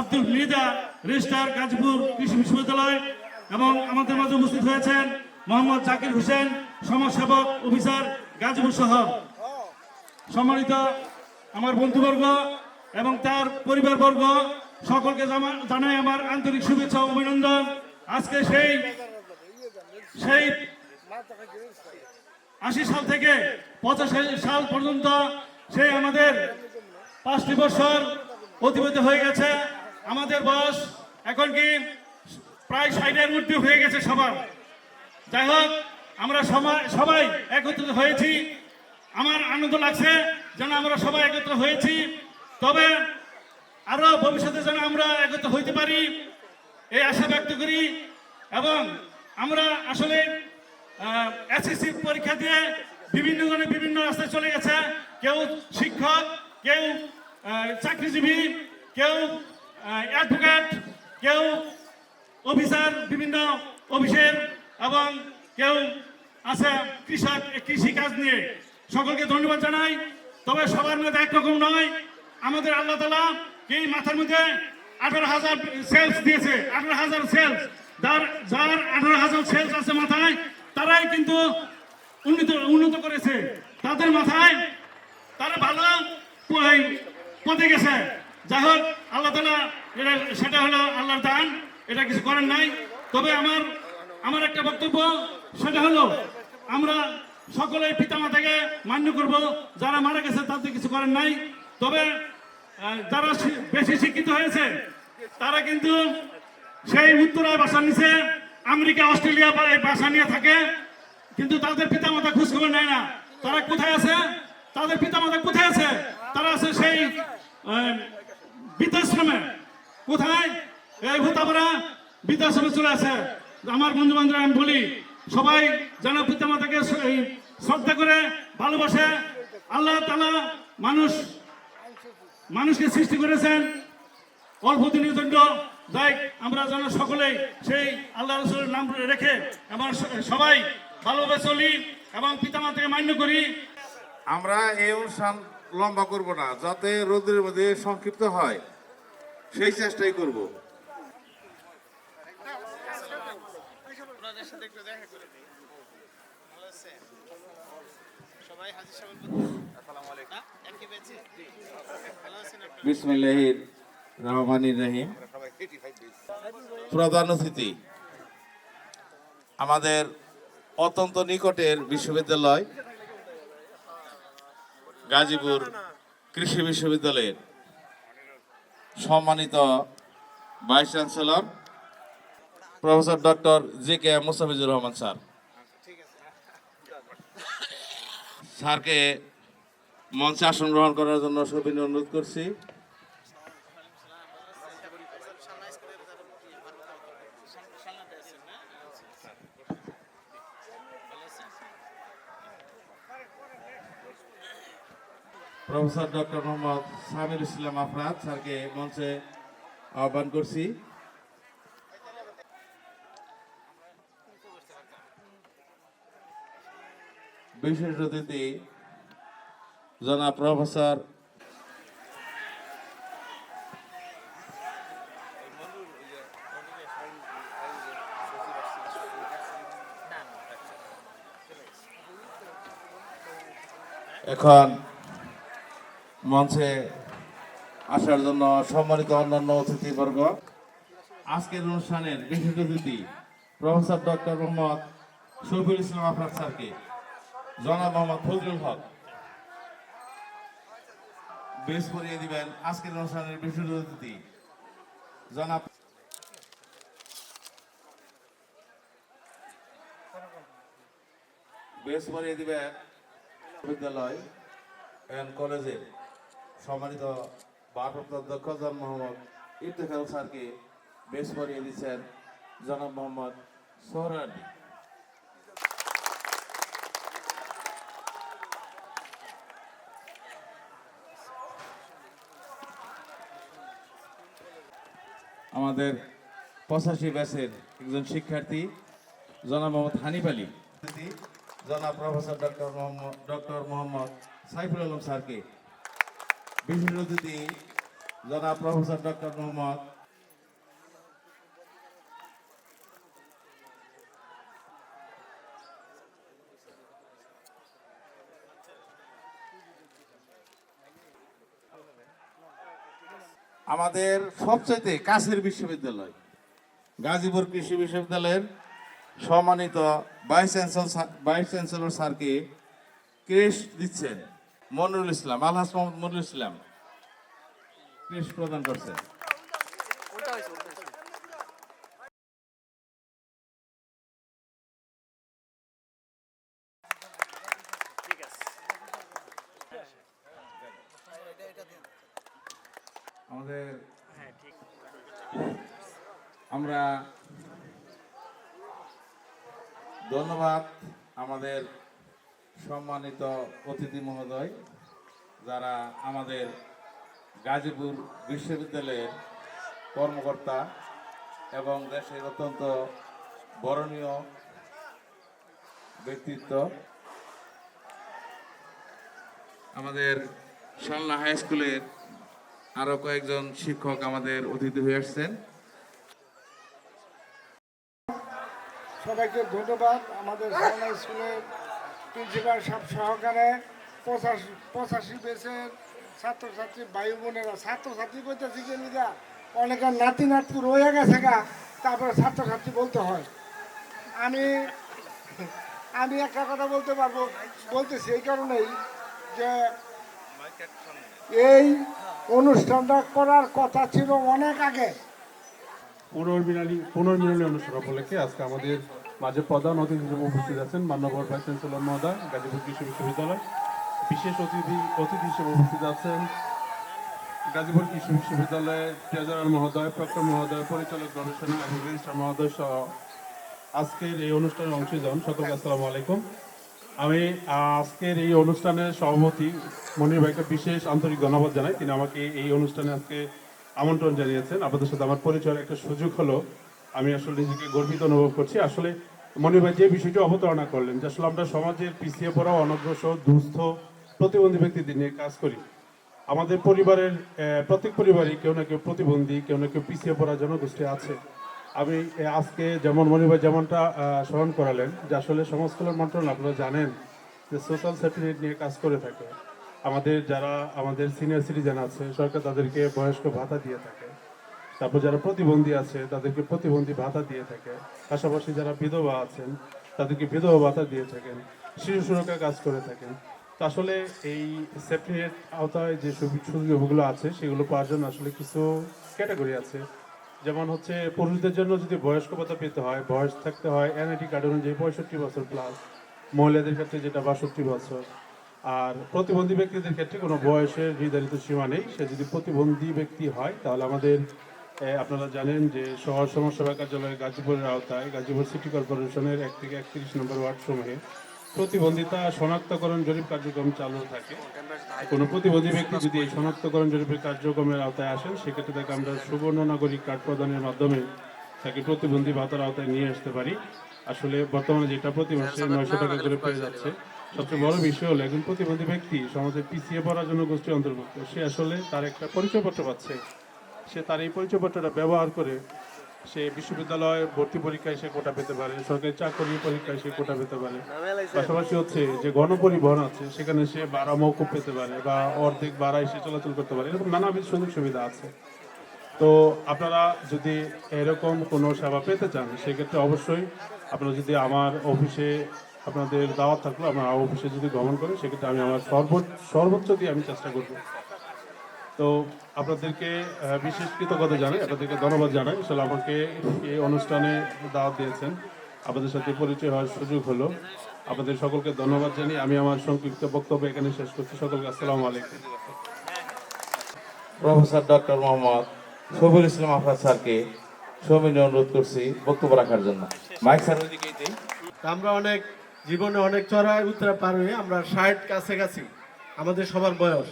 আব্দুল মৃদা, রেজিস্ট্রার গাজীপুর কৃষি বিশ্ববিদ্যালয়। এবং আমাদের মাঝে উপস্থিত হয়েছেন মোহাম্মদ জাকির হোসেন, সমাজসেবক অফিসার গাজীপুর শহর। সম্মানিত আমার বন্ধুবর্গ এবং তার পরিবারবর্গ সকলকে জানাই আমার আন্তরিক শুভেচ্ছা ও অভিনন্দন। আজকে সেই 80 সাল থেকে 85 সাল পর্যন্ত সেই আমাদের 5টি বছর অতিবাহিত হয়ে গেছে। আমাদের বয়স এখন কি প্রায় 60-এর ঊর্ধ্বে হয়ে গেছে সবার। যাই হোক, আমরা সবাই একত্রিত হয়েছি। আমার আনন্দ লাগছে যেন আমরা সবাই একত্র হয়েছি। তবে আরো ভবিষ্যতে যেন আমরা একত্র হইতে পারি এই আশা ব্যক্ত করি। এবং আমরা আসলে SSC পরীক্ষা দিয়ে বিভিন্ন জনে বিভিন্ন রাস্তায় চলে গেছে। কেউ শিক্ষক, কেউ চাকরিজীবী, কেউ অ্যাডভোকেট, কেউ অফিসার বিভিন্ন অফিসের, এবং কেউ আছে কৃষক, কৃষি কাজ নিয়ে। সকলকে ধন্যবাদ জানাই। তবে সবার মধ্যে একরকম নয়। আমাদের আল্লাহ তাআলা এই মাথার মধ্যে 18,000 সেলস দিয়েছে। 18,000 সেলস, যার 18,000 সেলস আছে মাথায়, তারাই কিন্তু উন্নত করেছে। তাদের মাথায় তারা ভালো পথে গেছে। যাই হোক, আল্লাহ তাআলা সেটা হলো আল্লাহর দান, এটা কিছু করার নাই। তবে আমার একটা বক্তব্য, সেটা হলো আমরা সকলে পিতামাতাকে মান্য করব। যারা মারা গেছে তাদের কিছু করার নাই। তবে যারা বেশি শিক্ষিত হয়েছে তারা কিন্তু সেই উত্তরায় বাসা নিছে, আমেরিকা, অস্ট্রেলিয়া বাসা নিয়ে থাকে, কিন্তু তাদের পিতামাতা খোঁজখবর নেয় না। তারা কোথায় আছে? তাদের পিতামাতা কোথায় আছে? তারা আছে সেই বৃদ্ধাশ্রমে। কোথায়? এই ভূতাপাড়া বৃদ্ধাশ্রমে চলে আছে। আমার বন্ধু বান্ধব আমি বলি, সবাই যেন পিতামাতাকে শ্রদ্ধা করে ভালোবাসে। আল্লাহ তাআলা মানুষকে সৃষ্টি করেছেন অল্প দিনের জন্য। তাই আমরা যেন সকলেই সেই আল্লাহ রাসূলের নাম রেখে আমরা সবাই ভালোভাবে চলি এবং পিতামাতাকে মান্য করি। আমরা এই অনুষ্ঠান লম্বা করব না, যাতে রোদের মধ্যে সংক্ষিপ্ত হয় সেই চেষ্টাই করব। বিসমিল্লাহির রহমানির রহিম। প্রধান অতিথি আমাদের অত্যন্ত নিকটের বিশ্ববিদ্যালয় গাজীপুর কৃষি বিশ্ববিদ্যালয়ের সম্মানিত vice chancellor professor doctor JKM Mustafizur Rahman sir. স্যারকে মঞ্চে আসন গ্রহণ করার জন্য সবিনয় অনুরোধ করছি। প্রফেসর ডক্টর মোহাম্মদ সামির ইসলাম আফরাদ স্যারকে মঞ্চে আহ্বান করছি। বিশেষ অতিথি জনাব প্রফেসর এখন মঞ্চে আসার জন্য সম্মানিত অন্যান্য অতিথিবর্গ। আজকের অনুষ্ঠানের বিশেষ অতিথি প্রফেসর ডক্টর মোহাম্মদ শফিউল ইসলাম আফরাদ স্যারকে জনাব মোহাম্মদ ফজলুল হক বেশ করিয়ে দিবেন। আজকের অনুষ্ঠানের বিশেষ অতিথি জনাব বেশ পড়িয়ে দিবেন বিদ্যালয় অ্যান্ড কলেজের সম্মানিত ভারপ্রাপ্ত অধ্যক্ষ জনাব মোহাম্মদ ইফতেখার স্যারকে বেশ পড়িয়ে দিচ্ছেন জনাব মোহাম্মদ সোহরানি। আমাদের 85 ব্যাচের একজন শিক্ষার্থী জনাব মোহাম্মদ হানিফ আলী, জনাব প্রফেসর ডক্টর মোহাম্মদ সাইফুল আলম স্যারকে, বিশেষ অতিথি জনাব প্রফেসর ডক্টর মোহাম্মদ আমাদের সবচাইতে কাছের বিশ্ববিদ্যালয় গাজীপুর কৃষি বিশ্ববিদ্যালয়ের সম্মানিত ভাইস চ্যান্সেলর স্যারকে ক্রেশ দিচ্ছেন মনিরুল ইসলাম, আলহাজ মোহাম্মদ মনিরুল ইসলাম ক্রেশ প্রদান করছেন। আমাদের আমরা ধন্যবাদ আমাদের সম্মানিত অতিথি মহোদয় যারা আমাদের গাজীপুর বিশ্ববিদ্যালয়ের কর্মকর্তা এবং দেশের অত্যন্ত বরণীয় ব্যক্তিত্ব। আমাদের শালনা হাই স্কুলের আরো কয়েকজন শিক্ষক আমাদের অতিথি হয়ে আসছেন। সবাইকে ধন্যবাদ। আমাদের শালনা স্কুলের প্রিন্সিপাল সহকারে 85 ব্যাচের ছাত্রছাত্রী ভাই বোনেরা, ছাত্রছাত্রী করতেছি গেলিগা অনেকের নাতি নাতি রয়ে গেছে গা, তারপরে ছাত্রছাত্রী বলতে হয়। আমি একটা কথা বলতেছি এই কারণেই যে এই অনুষ্ঠানটা করার কথা ছিল অনেক আগে। পুনর্মিলনী অনুষ্ঠান উপলক্ষে আজকে আমাদের মাঝে প্রধান অতিথি হিসেবে উপস্থিত আছেন মান্যবর ভাইস চ্যান্সেলর মহোদয় গাজীপুর কৃষি বিশ্ববিদ্যালয়। বিশেষ অতিথি হিসেবে উপস্থিত আছেন গাজীপুর কৃষি বিশ্ববিদ্যালয়ের ট্রেজারার মহোদয়, প্রক্টর মহোদয়, পরিচালক গবেষণা এবং রেজিস্ট্রার মহোদয় সহ আজকের এই অনুষ্ঠানের অংশীজন সকলকে আসসালামু আলাইকুম। আমি আজকের এই অনুষ্ঠানের সভাপতি মনির ভাইকে বিশেষ আন্তরিক ধন্যবাদ জানাই। তিনি আমাকে এই অনুষ্ঠানে আজকে আমন্ত্রণ জানিয়েছেন। আপনাদের সাথে আমার পরিচয়ের একটা সুযোগ হলো, আমি আসলে নিজেকে গর্বিত অনুভব করছি। আসলে মনির ভাই যে বিষয়টি অবতারণা করলেন যে আসলে আমরা সমাজের পিছিয়ে পড়া, অনগ্রসর, দুস্থ, প্রতিবন্ধী ব্যক্তিদের নিয়ে কাজ করি। আমাদের পরিবারের প্রত্যেক পরিবারই কেউ না কেউ প্রতিবন্ধী, কেউ না কেউ পিছিয়ে পড়া জনগোষ্ঠী আছে। আমি আজকে যেমন মনির ভাই যেমনটা স্মরণ করালেন যে আসলে সমাজ কল্যাণ মন্ত্রণালয় আপনারা জানেন যে সোশ্যাল সেফটি নেট নিয়ে কাজ করে থাকে। আমাদের সিনিয়র সিটিজেন আছে সরকার তাদেরকে বয়স্ক ভাতা দিয়ে থাকে, তারপর যারা প্রতিবন্ধী আছে তাদেরকে প্রতিবন্ধী ভাতা দিয়ে থাকে, পাশাপাশি যারা বিধবা আছেন তাদেরকে বিধবা ভাতা দিয়ে থাকেন, শিশু সুরক্ষা কাজ করে থাকেন। তো আসলে এই সেফটি নেট আওতায় যে সুযোগগুলো আছে সেগুলো পাওয়ার জন্য আসলে কিছু ক্যাটাগরি আছে। যেমন হচ্ছে পুরুষদের জন্য যদি বয়স্ক ভাতা পেতে হয়, বয়স থাকতে হয় এনআইডি কার্ড অনুযায়ী 65 বছর প্লাস, মহিলাদের ক্ষেত্রে যেটা 62 বছর। আর প্রতিবন্ধী ব্যক্তিদের ক্ষেত্রে কোনো বয়সের নির্ধারিত সীমা নেই। সে যদি প্রতিবন্ধী ব্যক্তি হয় তাহলে আমাদের আপনারা জানেন যে শহর সমাজসেবা কার্যালয় গাজীপুরের আওতায় গাজীপুর সিটি কর্পোরেশনের 1 থেকে 31 নম্বর ওয়ার্ড সমূহে প্রতিবন্ধিতা শনাক্তকরণ জরিপ কার্যক্রম চালু থাকে। কোনো প্রতিবন্ধী ব্যক্তি যদি এই শনাক্তকরণ জরিপের কার্যক্রমের আওতায় আসেন সেক্ষেত্রে তাকে আমরা সুবর্ণ নাগরিক কার্ড প্রদানের মাধ্যমে তাকে প্রতিবন্ধী ভাতার আওতায় নিয়ে আসতে পারি। আসলে বর্তমানে যেটা প্রতি মাসে 900 টাকা করে পেয়ে যাচ্ছে। সবচেয়ে বড় বিষয় হলো একজন প্রতিবন্ধী ব্যক্তি সমাজের পিছিয়ে পড়ার জন্য গোষ্ঠীর অন্তর্ভুক্ত। সে আসলে তার একটা পরিচয়পত্র পাচ্ছে, সে তার এই পরিচয়পত্রটা ব্যবহার করে সে বিশ্ববিদ্যালয় ভর্তি পরীক্ষায় সে কোটা পেতে পারে, সরকারি চাকরি পরীক্ষায় সে কোটা পেতে পারে। পাশাপাশি হচ্ছে যে গণপরিবহন আছে সেখানে সে ভাড়া মওকুফ পেতে পারে বা অর্ধেক ভাড়ায় সে চলাচল করতে পারে। এরকম নানাবিধ সুযোগ সুবিধা আছে। তো আপনারা যদি এরকম কোনো সেবা পেতে চান সেক্ষেত্রে অবশ্যই আপনারা যদি আমার অফিসে আপনাদের দাওয়াত থাকলো আমার অফিসে যদি গমন করেন সেক্ষেত্রে আমি আমার সর্বোচ্চ দিয়ে আমি চেষ্টা করব। তো আপনাদেরকে বিশেষ কৃতজ্ঞতা জানাই, আপনাদেরকে ধন্যবাদ জানাই। আসলে আমাকে এই অনুষ্ঠানে দাওয়াত দিয়েছেন, আপনাদের সাথে পরিচয় হওয়ার সুযোগ হলো। আপনাদের সকলকে ধন্যবাদ জানিয়ে আমি আমার সংক্ষিপ্ত বক্তব্য এখানে শেষ করছি। সকলকে আসসালামু আলাইকুম। প্রফেসর ডক্টর মোহাম্মদ শফিউল ইসলাম আফরাদ স্যারকে সবিনয় অনুরোধ করছি বক্তব্য রাখার জন্য। মাইক স্যার ওইদিকেই দিই। আমরা অনেক জীবনে অনেক চড়াই উতরা পার হয়ে আমরা 60 কাছাকাছি আমাদের সবার বয়স।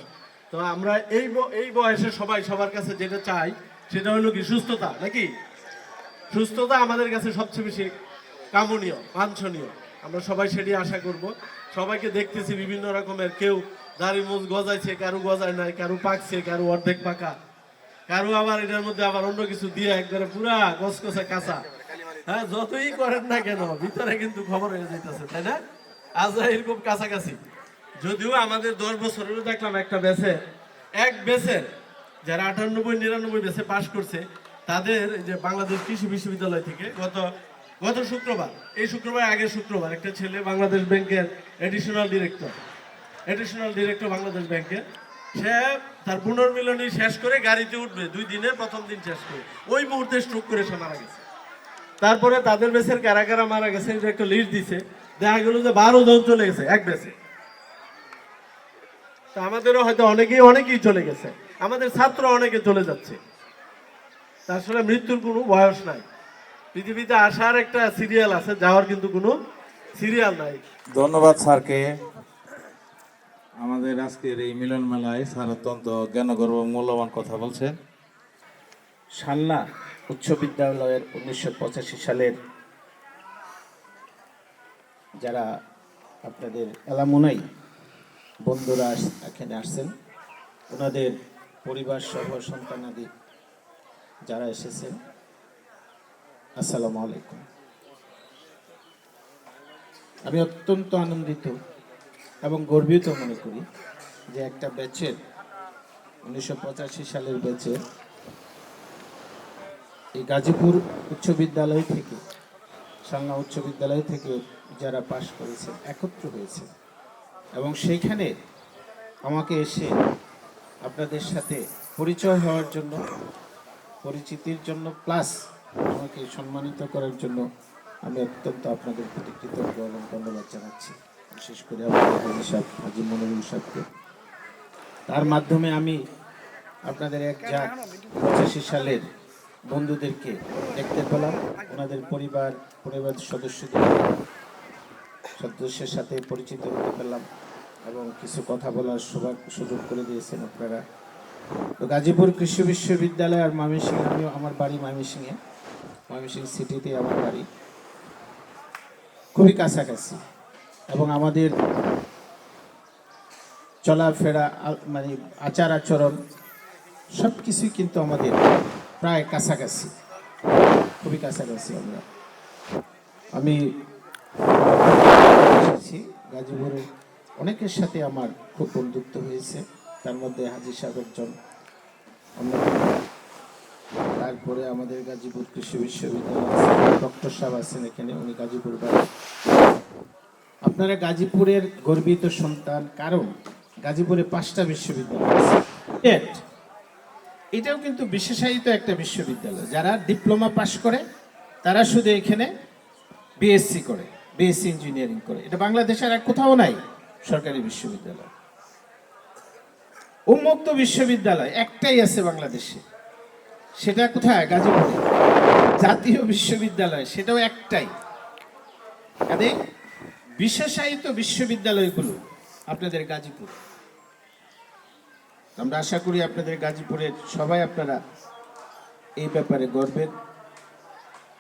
তো আমরা এই বয়সে সবাই সবার কাছে যেটা চাই সেটা হলো কি সুস্থতা, নাকি? সুস্থতা আমাদের কাছে সবচেয়ে বেশি কামনীয়, বাঞ্ছনীয়। আমরা সবাই সেটি আশা করব। সবাইকে দেখতেছি বিভিন্ন রকমের, কেউ দাড়ি মুছ গজাইছে, কারো গজায় নাই, কারো পাকছে, কারো অর্ধেক পাকা, কারো আবার এটার মধ্যে আবার অন্য কিছু দিয়ে একবারে পুরা গছগছা কাঁচা। হ্যাঁ, যতই করেন না কেন ভিতরে কিন্তু খবর হয়ে যাইতেছে, তাই না? আজ এরকম কাছাকাছি। যদিও আমাদের 10 বছরেরও দেখলাম একটা বেসের যারা 98-99 বেসে পাশ করছে তাদের যে বাংলাদেশ কৃষি বিশ্ববিদ্যালয় থেকে গত শুক্রবার, এই শুক্রবার আগের শুক্রবার একটা ছেলে বাংলাদেশ ব্যাংকের এডিশনাল ডিরেক্টর বাংলাদেশ ব্যাংকের, সে তার পুনর্মিলনী শেষ করে গাড়িতে উঠবে 2 দিনে, প্রথম দিন শেষ করে ওই মুহূর্তে স্ট্রোক করে সে মারা গেছে। তারপরে তাদের বেসের কারা কারা মারা গেছে এটা একটা লিস্ট দিছে, দেখা গেল যে 12 জন চলে গেছে এক বেসে। তো আমাদেরও হয়তো অনেকেই চলে গেছে, আমাদের ছাত্র অনেকে চলে যাচ্ছে। তার আসলে মৃত্যুর কোনো বয়স নাই। পৃথিবীতে আসার একটা সিরিয়াল আছে, যাওয়ার কিন্তু কোনো সিরিয়াল নাই। ধন্যবাদ স্যারকে। আমাদের আজকের এই মিলন মেলায় স্যার অত্যন্ত জ্ঞানগর্ভ মূল্যবান কথা বলছেন। সালনা উচ্চ বিদ্যালয়ের 1985 সালের যারা আপনাদের এলামুনাই বন্ধুরা এখানে আসছেন, ওনাদের পরিবার সহ সন্তানাদি যারা এসেছেন, আসসালামু আলাইকুম। আমি অত্যন্ত আনন্দিত এবং গর্বিত মনে করি যে একটা ব্যাচের 1985 সালের ব্যাচের এই গাজীপুর উচ্চ বিদ্যালয় থেকে, সালনা উচ্চ বিদ্যালয় থেকে যারা পাশ করেছে একত্র হয়েছে এবং সেইখানে আমাকে এসে আপনাদের সাথে পরিচয় হওয়ার জন্য, পরিচিতির জন্য, প্লাস আমাকে সম্মানিত করার জন্য আমি অত্যন্ত আপনাদের প্রতি কৃতজ্ঞ এবং ধন্যবাদ জানাচ্ছি। বিশেষ করে আমাদের হাজী মনিরুল সাহেবকে। তার মাধ্যমে আমি আপনাদের 85 সালের বন্ধুদেরকে দেখতে পেলাম, ওনাদের পরিবার সদস্যের সাথে পরিচিত হতে পেলাম এবং কিছু কথা বলার সুযোগ করে দিয়েছেন আপনারা। তো গাজীপুর কৃষি বিশ্ববিদ্যালয় আর ময়মনসিংহ, আমি আমার বাড়ি ময়মনসিংহ সিটিতে আমার বাড়ি, খুবই কাছাকাছি এবং আমাদের চলাফেরা মানে আচার আচরণ সব কিছুই কিন্তু আমাদের প্রায় কাছাকাছি, খুবই কাছাকাছি। আমি এসেছি গাজীপুরে, অনেকের সাথে আমার খুব বন্ধুত্ব হয়েছে, তার মধ্যে হাজী সাহেব একজন, তারপরে আমাদের গাজীপুর কৃষি বিশ্ববিদ্যালয় ডক্টর সাহেব আছেন এখানে, উনি গাজীপুর বাড়ি। আপনারা গাজীপুরের গর্বিত সন্তান, কারণ গাজীপুরে 5টা বিশ্ববিদ্যালয় আছে। এটাও কিন্তু বিশেষায়িত একটা বিশ্ববিদ্যালয়। যারা ডিপ্লোমা পাশ করে তারা শুধু এখানে বিএসসি করে, বিএসসি ইঞ্জিনিয়ারিং করে। এটা বাংলাদেশের আর কোথাও নাই সরকারি বিশ্ববিদ্যালয়। উন্মুক্ত বিশ্ববিদ্যালয় একটাই আছে বাংলাদেশে, সেটা কোথায়? গাজীপুরে। জাতীয় বিশ্ববিদ্যালয় সেটাও একটাই। কাজে বিশেষায়িত বিশ্ববিদ্যালয়গুলো আপনাদের গাজীপুর। আমরা আশা করি আপনাদের গাজীপুরের সবাই আপনারা এই ব্যাপারে গর্বের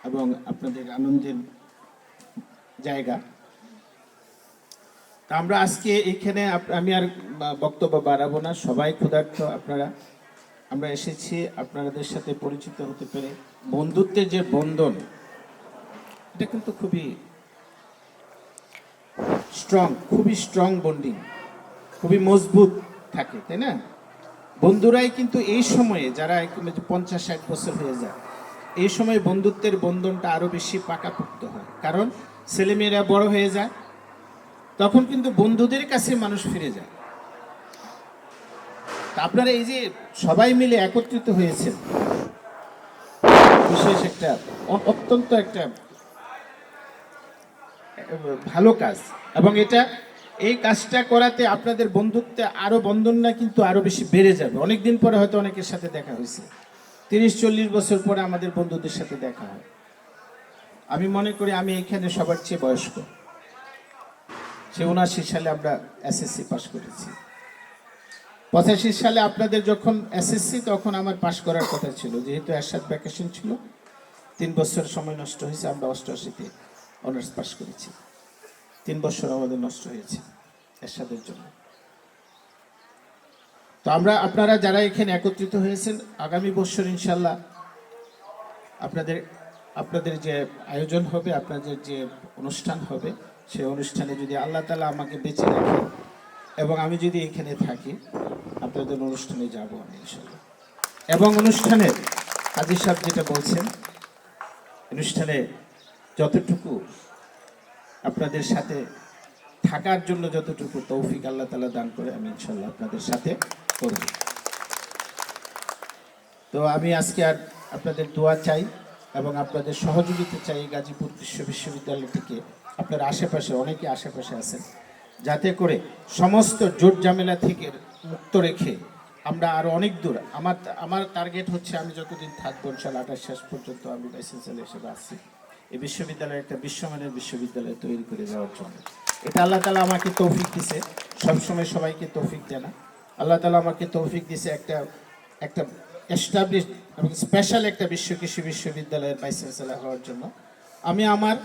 এবং আপনাদের আনন্দের জায়গা। আমরা আজকে এইখানে, আমি আর বক্তব্য বাড়াবো না, সবাই ক্ষুধার্ত আপনারা। আমরা এসেছি আপনাদের সাথে পরিচিত হতে পেরে। বন্ধুত্বের যে বন্ধন, এটা কিন্তু খুবই স্ট্রং বন্ডিং, খুবই মজবুত থাকে, তাই না? বন্ধুরাই কিন্তু এই সময়ে, যারা 50-60 বছর হয়ে যায়, এই সময় বন্ধুত্বের বন্ধনটা আরো বেশি পাকাপোক্ত হয়, কারণ ছেলেমেয়েরা বড় হয়ে যায়, তখন কিন্তু বন্ধুদের কাছে মানুষ ফিরে যায়। আপনারা এই যে সবাই মিলে একত্রিত হয়েছেন, বিশেষ একটা অত্যন্ত একটা ভালো কাজ, এবং এই কাজটা করাতে আপনাদের বন্ধুত্বে আরো বন্ধনটা কিন্তু আরো বেশি বেড়ে যাবে। অনেকদিন পরে হয়তো অনেকের সাথে দেখা হয়েছে, 30-40 বছর পরে আমাদের বন্ধুদের সাথে দেখা হয়। আমি মনে করি আমি এখানে সবার চেয়ে বয়স্ক। 79 সালে আমরা এসএসসি পাস করেছি। 85 সালে আপনাদের যখন এসএসসি, তখন আমার পাস করার কথা ছিল, যেহেতু এরশাদ ভ্যাকেশন ছিল, 3 বছর সময় নষ্ট হয়েছে। আমরা 88-তে অনার্স পাস করেছি। 3 বছর আমাদের নষ্ট হয়েছে এরশাদের জন্য। তো আপনারা যারা এখানে একত্রিত হয়েছেন, আগামী বছর ইনশাল্লাহ আপনাদের যে আয়োজন হবে, আপনাদের যে অনুষ্ঠান হবে, সেই অনুষ্ঠানে যদি আল্লাহ তাআলা আমাকে বেঁচে রাখে এবং আমি যদি এখানে থাকি, আপনাদের অনুষ্ঠানে যাব আমি ইনশাল্লাহ। এবং অনুষ্ঠানে কাজী সাহেব যেটা বলছেন, অনুষ্ঠানে যতটুকু আপনাদের সাথে থাকার জন্য যতটুকু তৌফিক আল্লাহ তাআলা দান করে, আমি ইনশাল্লাহ আপনাদের সাথে করব। তো আমি আজকে আর আপনাদের দোয়া চাই এবং আপনাদের সহযোগিতা চাই। গাজীপুর কৃষি বিশ্ববিদ্যালয় থেকে আপনার আশেপাশে, অনেকে আশেপাশে আছেন, যাতে করে সমস্ত জোট ঝামেলা থেকে মুক্ত রেখে আমরা আরো অনেক দূর, আমার টার্গেট হচ্ছে আমি যতদিন থাকবো ইনশাআল্লাহ 28 শেষ পর্যন্ত আমি লাইসেন্সিয়াল হিসেবে আছি, এই বিশ্ববিদ্যালয়ে একটা বিশ্বমানের বিশ্ববিদ্যালয় তৈরি করে দেওয়ার জন্য। এটা আল্লাহ তাআলা আমাকে তৌফিক দিয়েছে, সবসময় সবাইকে তৌফিক দেয় না। আল্লাহ তাআলা আমাকে তৌফিক দিয়েছে একটা এস্টাবলিশ এবং স্পেশাল একটা কৃষি বিশ্ববিদ্যালয়ের ভাইস চ্যান্সেলর হওয়ার জন্য। আমি আমার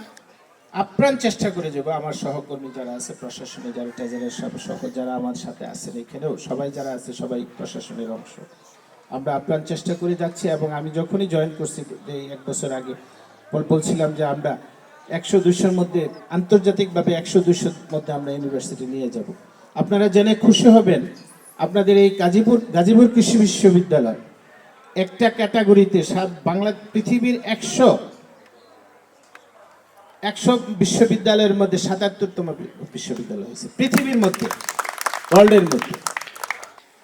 আপ্রাণ চেষ্টা করে যাব। আমার সহকর্মী যারা আছে, প্রশাসনে যারা, ট্রেজারার সহ যারা আমার সাথে আছেন, এখানেও সবাই যারা আছে, সবাই প্রশাসনের অংশ। আমরা আপ্রাণ চেষ্টা করে যাচ্ছি। এবং আমি যখনই জয়েন করছি এই 1 বছর আগে, বলছিলাম যে আমরা 100-200-র মধ্যে, আন্তর্জাতিকভাবে 100-200-র মধ্যে আমরা ইউনিভার্সিটি নিয়ে যাব। আপনারা জেনে খুশি হবেন, আপনাদের এই গাজীপুর কৃষি বিশ্ববিদ্যালয় একটা ক্যাটাগরিতে বাংলা পৃথিবীর 100 বিশ্ববিদ্যালয়ের মধ্যে 77তম বিশ্ববিদ্যালয় হয়েছে পৃথিবীর মধ্যে, ওয়ার্ল্ডের মধ্যে।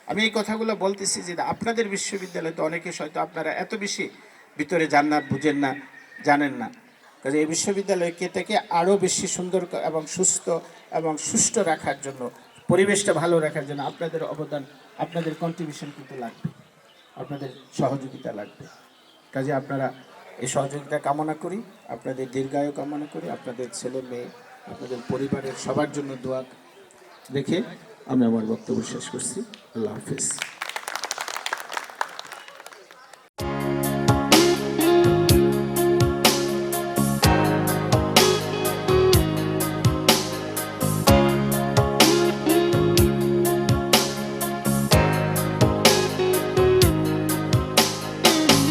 আমি এই কথাগুলো বলতেছি যে আপনাদের বিশ্ববিদ্যালয় তো অনেকে হয়তো আপনারা এত বেশি ভিতরে যান না, বুঝেন না, জানেন না। কাজে এই বিশ্ববিদ্যালয়কে থেকে আরও বেশি সুন্দর এবং সুস্থ এবং সুষ্ঠু রাখার জন্য, পরিবেশটা ভালো রাখার জন্য আপনাদের অবদান, আপনাদের কন্ট্রিবিউশন কিন্তু লাগবে, আপনাদের সহযোগিতা লাগবে। কাজে আপনারা এই সহযোগিতা কামনা করি, আপনাদের দীর্ঘায়ু কামনা করি, আপনাদের ছেলে মেয়ে, আপনাদের পরিবারের সবার জন্য দোয়া রেখে আমি আমার বক্তব্য শেষ করছি। আল্লাহ হাফেজ।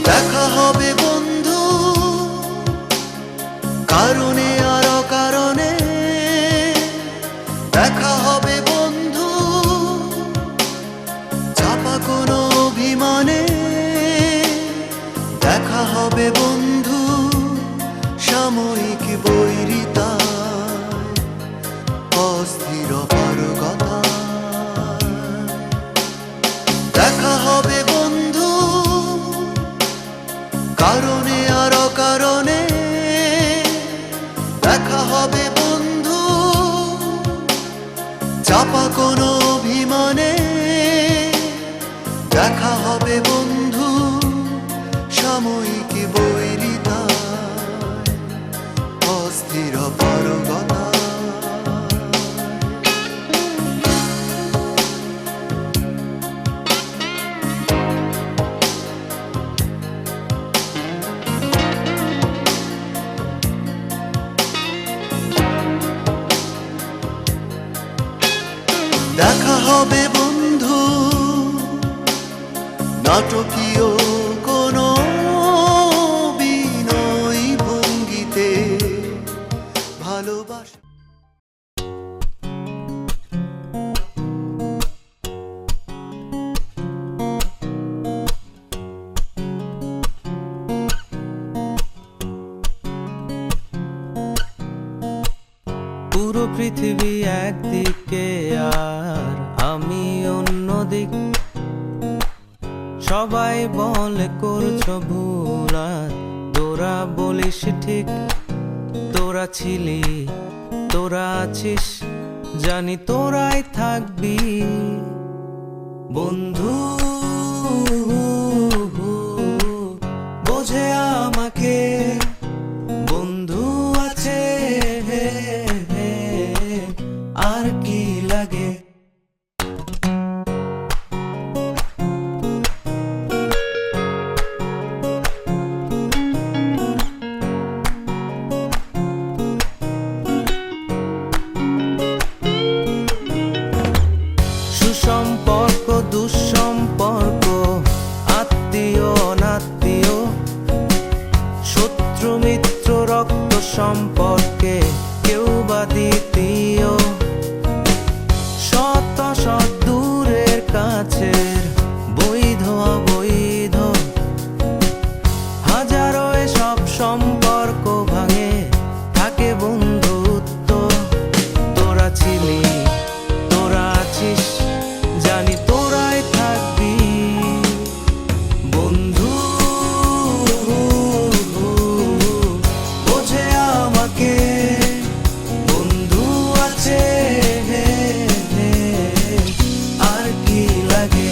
দেখা হবে বন্ধু, কারণে আর অকারণে দেখা হবে বন্ধু, চাপা কোনো অভিমানে দেখা হবে বন্ধু, সাময়িক বৈরিতায়, অস্থির পারগতা। দেখা হবে বন্ধু, কারণে আর অকারণে দেখা হবে বন্ধু, চাপা কোনো অভিমানে দেখা হবে বন্ধু, সাময়িক বৈরিতায়, অস্থির পারগতা। দেখা হবে বন্ধু, নাটকীয় কোনো বিনয় ভঙ্গিতে ভালোবাসা। পুরো পৃথিবী একদিকে আর আমি অন্যদিক, সবাই বলে করছো ভুল আর তোরা বলিস ঠিক। তোরা ছিলি তোরা আছিস জানি তোরাই থাকবি বন্ধু বোঝে আমাকে বন্ধু আছে আর কি লাগে সুসম্পর্ক দুঃসম্পর্ক আত্মীয় অনাত্মীয় শত্রু মিত্র রক্ত সম্পর্কে কেউ বা দ্বিতীয় শত শত দূরের কাছের বৈধ অবৈধ হাজারো এসব সম্পর্ক ভাঙে থাকে বন্ধুত্ব তোরা ছিলি তোরা আছিস জানি তোরাই থাকবি বন্ধু বোঝে আমাকে বন্ধু আছে আর কি লাগে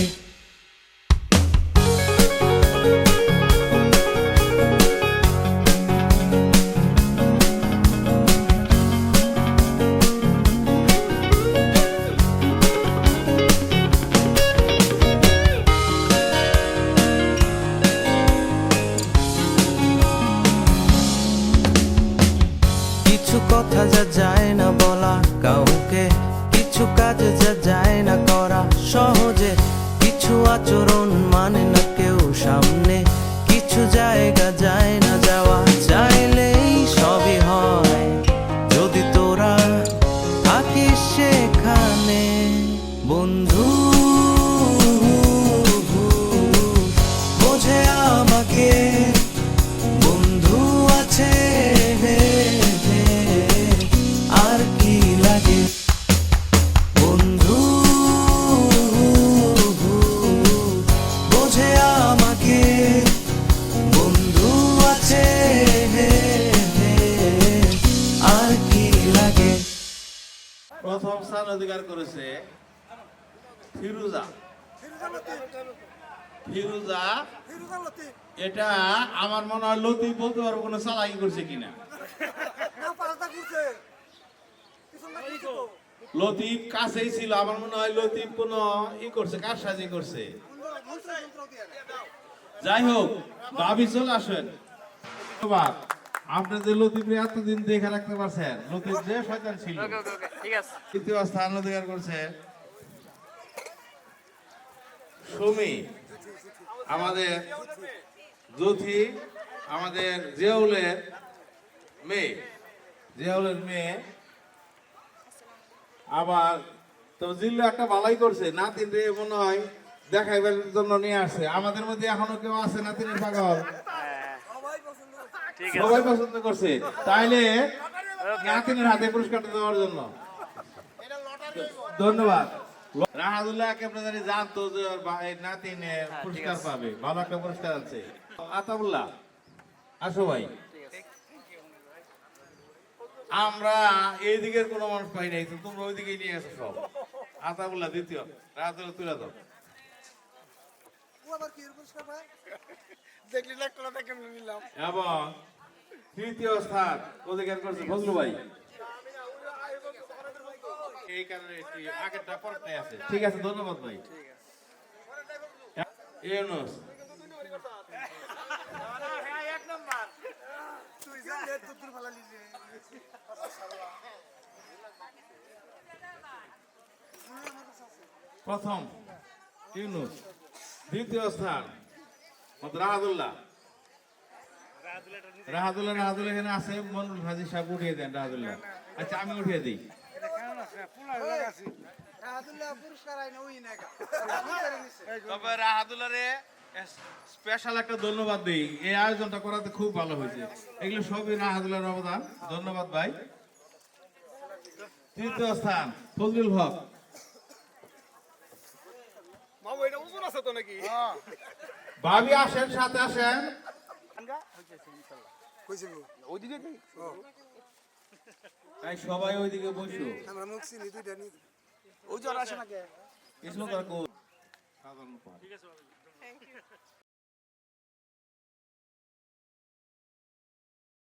কিছু কথা যা যায় না বলা কাউকে কিছু কাজ যা যায় না করা সহজে কিছু আচরণ মানে না কেউ সামনে কিছু জায়গা যায় না যাওয়া চাইলেই সবই হয় যদি তোরা থাকিস সেখানে বন্ধু বোঝে আমাকে বন্ধু আছে আর কি লাগে বন্ধু বোঝে আমাকে বন্ধু আছে আর কি লাগে প্রথম স্থান অধিকার করেছে ফিরুজা ফিরুজা এটা আমার মনে হয় লতিফ বলতে পারবো কোনো চালাকি করছে কিনা লতিফ কাছেই ছিল আমার মনে হয় লতিফ কোন করছে কারসাজি করছে যাই হোক ভাবি চলে আসেন ধন্যবাদ আপনি যে লতিফে এতদিন দেখে রাখতে পারছেন লতিফ যে শয়তান ছিল তৃতীয় স্থান অধিকার করছে সুমি আমাদের জ্যোতি আমাদের জিয়াউলের মেয়ে আবার তো জিল্লু একটা ভালোই করছে নাতিন রে মনে হয় দেখাইবার জন্য নিয়ে আসছে আমাদের মধ্যে এখনো কেউ আছে নাতিনের পাগল সবাই পছন্দ করছে তাইলে নাতিনের হাতে পুরস্কারটা দেওয়ার জন্য ধন্যবাদ রাহাদুল্লাহকে আপনাদের জানতো যে নাতিন পুরস্কার পাবে ভালো একটা পুরস্কার আছে আতাবুল্লাহ আসো ভাই আমরা এই দিকের কোনো মানুষ পাই নাই তো তোমরা ওই দিকে নিয়ে গেছো সব আতাবুল্লাহ দ্বিতীয় রাহাদুল্লাহ তুলে দাও এবং তৃতীয় স্থান অধিকার করছে ফজলু ভাই এই কারণে আগেরটা পরেরটাই আছে ঠিক আছে ধন্যবাদ ভাই ইউনুস প্রথম ইউনুস দ্বিতীয় স্থান রাহাদুল্লাহ এখানে আছে মনুল ভাজি সাহেব উঠিয়ে দেন রাহাদুল্লাহ আচ্ছা আমি উঠিয়ে দিই তবে রাহাদুল্লাহরে স্পেশাল একটা ধন্যবাদ দিই এই আয়োজনটা করাতে খুব ভালো হয়েছে এগুলো সবই রাহাদুল্লাহর অবদান ধন্যবাদ ভাই তৃতীয় স্থান ফজলুল হক ভাবি আসেন সাথে আসেন তাই সবাই ওইদিকে বসো। আমরা মুখ চিনি দুইটা নিয়ে ওই জন আসে নাকি কিছু সাধারণ